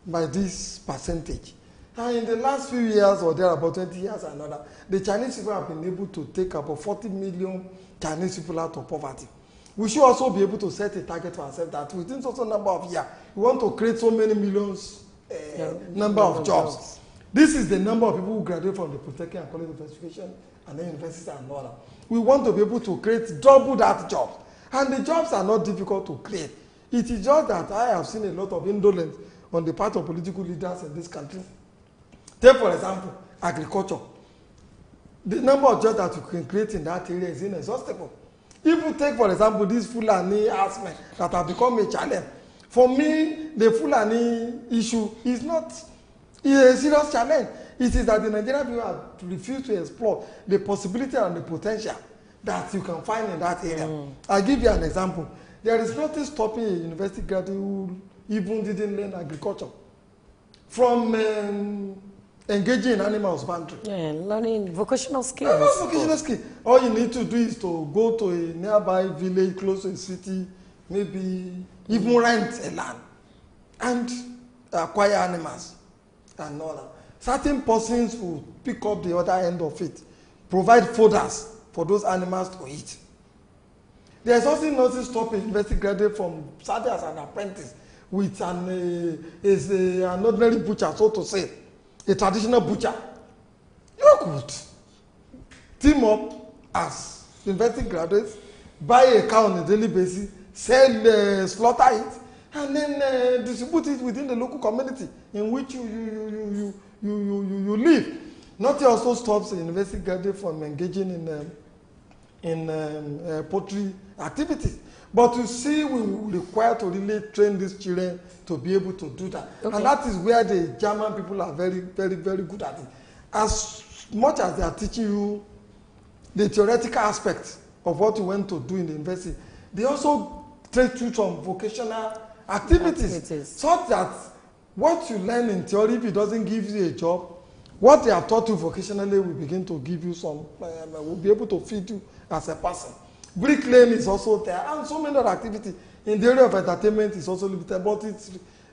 by this percentage. And in the last few years, or there about 20 years and another, the Chinese people have been able to take about 40 million Chinese people out of poverty. We should also be able to set a target for ourselves that within so number of years, we want to create so many millions number of jobs. This is the number of people who graduate from the Polytechnic and College of Education and then universities and all that. We want to be able to create double that jobs. And the jobs are not difficult to create. It is just that I have seen a lot of indolence on the part of political leaders in this country. Take, for example, agriculture. The number of jobs that you can create in that area is inexhaustible. If you take, for example, this Fulani harassment that have become a challenge, for me, the Fulani issue is not a serious challenge. It is that the Nigerian people have refused to explore the possibility and the potential that you can find in that area. I'll give you an example. There is nothing stopping a university graduate who even didn't learn agriculture from engaging in animal husbandry. Yeah, learning vocational skills. Vocational skill. All you need to do is to go to a nearby village, close to a city, maybe even rent a land and acquire animals and all that. Certain persons will pick up the other end of it, provide fodders for those animals to eat. There is also nothing stopping university graduate from serving as an apprentice with an ordinary butcher, so to say, a traditional butcher. You could team up as university graduates, buy a cow on a daily basis, sell, slaughter it, and then distribute it within the local community in which you live. Nothing also stops a university graduate from engaging in poultry activities. But you see, we require to really train these children to be able to do that. Okay. And that is where the German people are very, very, very good at it. As much as they are teaching you the theoretical aspect of what you want to do in the university, they also teach you some vocational activities. Such that what you learn in theory, if it doesn't give you a job, what they have taught you vocationally will begin to give you some, will be able to feed you as a person. Bricklaying is also there, and so many other activities in the area of entertainment is also limited. But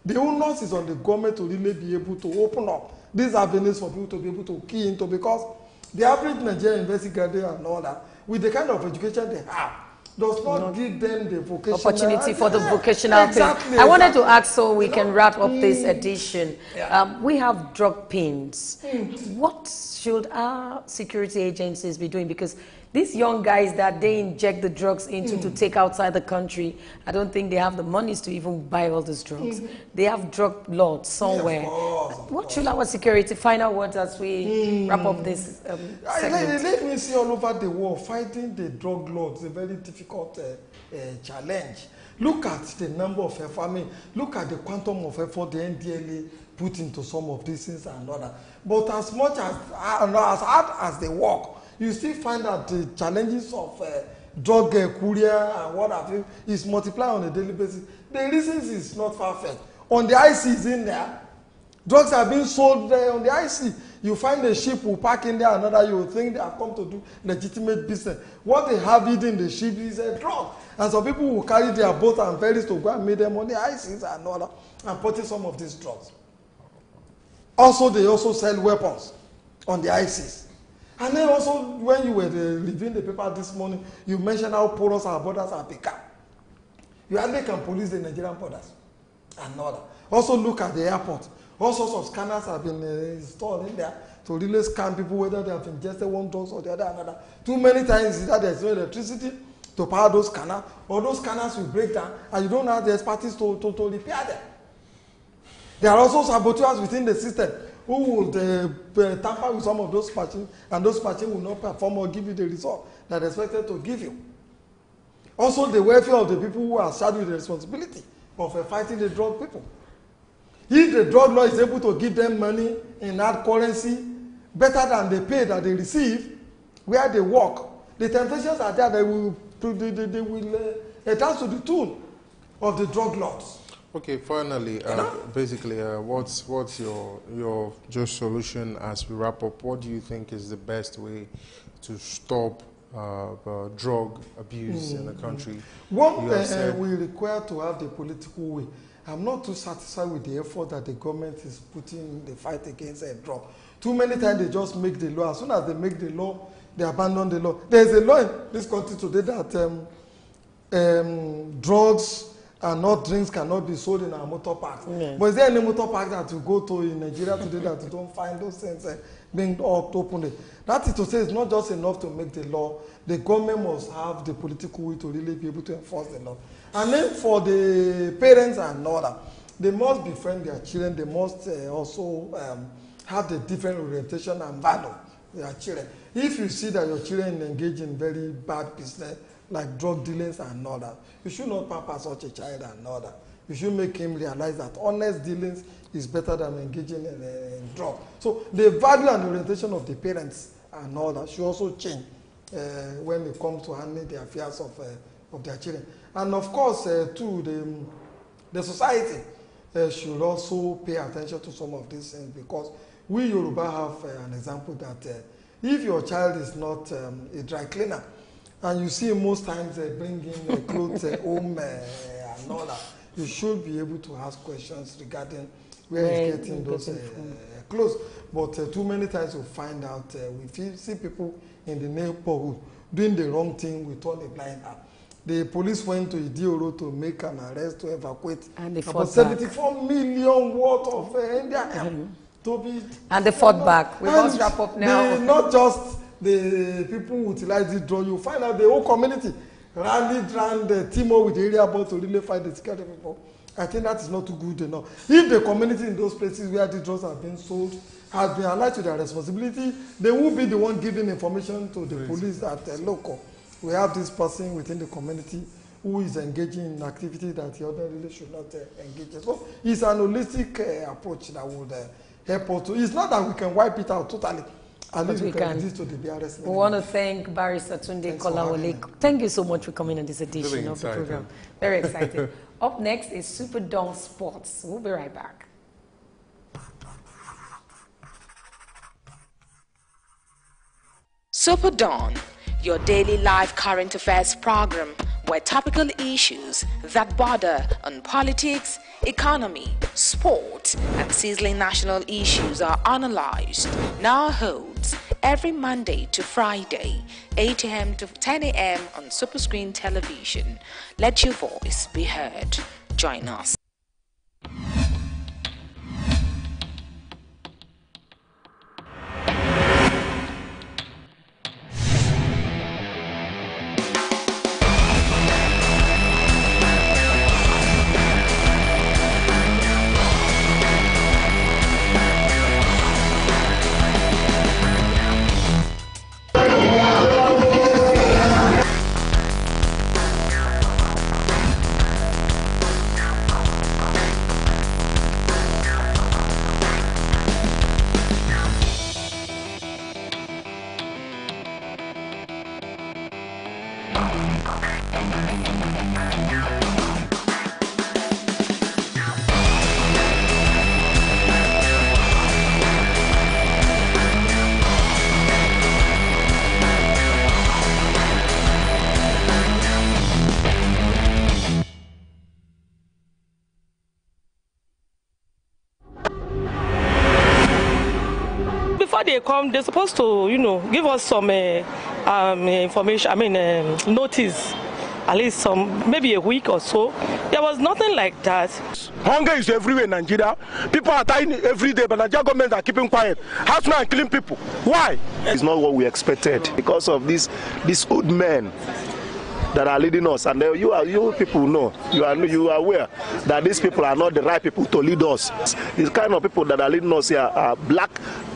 the onus is on the government to really be able to open up these avenues for people to be able to key into, because the average Nigerian university graduate and all that, with the kind of education they have, does not give them the vocational opportunity for the vocational thing. I wanted to ask, so we can wrap up this edition. Yeah. We have drug pins. What should our security agencies be doing? Because these young guys that they inject the drugs into to take outside the country, I don't think they have the monies to even buy all these drugs. They have drug lords somewhere. What should our security, final words as we wrap up this segment? Let me see, all over the world, fighting the drug lords is a very difficult challenge. Look at the number of effort, I mean, look at the quantum of effort the NDLA put into some of these things and other. But as much as hard as they work, you still find that the challenges of drug courier and what have you is multiplied on a daily basis. The reasons is not far-fetched. On the IC is in there. Drugs are being sold there on the IC. You find a ship will park in there, another you think they have come to do legitimate business. What they have hidden the ship is a drug. And some people will carry their boats and ferries to go and make them on the ICs and all that and purchase some of these drugs. Also, they also sell weapons on the ICs. And then also, when you were reviewing the paper this morning, you mentioned how porous our borders have become. You hardly can police the Nigerian borders and all that. Also, look at the airport. All sorts of scanners have been installed in there to really scan people whether they have ingested one drug or the other another. Too many times that there's no electricity to power those scanners, or those scanners will break down, and you don't have the expertise to repair them. There are also saboteurs within the system who will tamper with some of those machines, and those machines will not perform or give you the result that they're expected to give you. Also, the welfare of the people who are charged with the responsibility of fighting the drug people. If the drug law is able to give them money in hard currency better than the pay that they receive where they work, the temptations are there. They will attach to the tool of the drug lords. Okay, finally, basically, what's your just solution as we wrap up? What do you think is the best way to stop drug abuse in the country? One, we require to have the political will. I'm not too satisfied with the effort that the government is putting in the fight against drug. Too many times they just make the law. As soon as they make the law, they abandon the law. There's a law in this country today that drugs and not drinks cannot be sold in our motor parks. But is there any motor park that you go to in Nigeria today that you don't find those things being opened? That is to say, it's not just enough to make the law. The government must have the political will to really be able to enforce the law. And then for the parents and all that, they must befriend their children. They must also have the different orientation and value their children. If you see that your children engage in very bad business, like drug dealings and all that, you should not pamper such a child and all that. You should make him realize that honest dealings is better than engaging in drug. So the value and orientation of the parents and all that should also change when it comes to handling the affairs of their children. And of course, too, the society should also pay attention to some of these things, because we Yoruba have an example that if your child is not a dry cleaner, and you see most times they bring in clothes home and all that, you should be able to ask questions regarding where he's getting those clothes. But too many times we find out, we see people in the neighborhood doing the wrong thing, we turn a blind eye. The police went to Idioro to make an arrest to evacuate about 74 million worth of Indian to be. And they fought back. We must wrap up now. Not just the people who utilize the drug, you find out the whole community rallied around the team with the area board to really fight the security people. I think that is not too good enough. If the community in those places where the drugs have been sold has been allied to their responsibility, they will be the one giving information to the police that local. We have this person within the community who is engaging in activity that the other really should not engage in. So it's an holistic approach that would help us to. It's not that we can wipe it out totally. At least we can resist to the BRS. We want to thank Barrister Tunde Kolawole. Thank you so much for coming on this edition of the program. Very exciting. Up next is SuperDawn Sports. We'll be right back. SuperDawn, your daily live current affairs program where topical issues that border on politics, economy, sport, and sizzling national issues are analyzed, now holds every Monday to Friday, 8 a.m. to 10 a.m. on Superscreen television. Let your voice be heard. Join us. They come, they're supposed to, give us some information, notice, at least maybe a week or so. There was nothing like that. Hunger is everywhere in Nigeria. People are dying every day, but Nigerian government are keeping quiet. How to kill people? Why? It's not what we expected because of these old men that are leading us, and you people know, you are aware that these people are not the right people to lead us. These kind of people that are leading us here are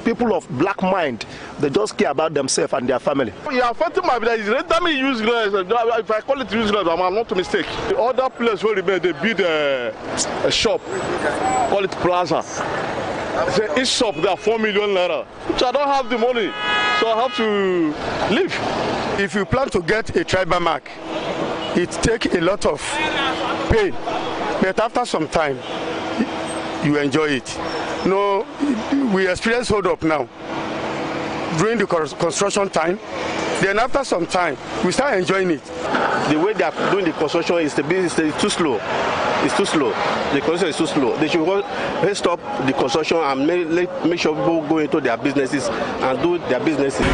people of black mind. They just care about themselves and their family. You are affecting my village. Let me use grass. If I call it use grass, I'm not a mistake. The other place where they build a shop, call it plaza. Each shop there 4 million naira. So I don't have the money, so I have to leave. If you plan to get a tribal mark, it takes a lot of pain, but after some time, you enjoy it. No, we experience hold up now during the construction time. Then after some time, we start enjoying it. The way they are doing the construction is too slow. It's too slow. The construction is too slow. They should stop the construction and make sure people go into their businesses and do their businesses.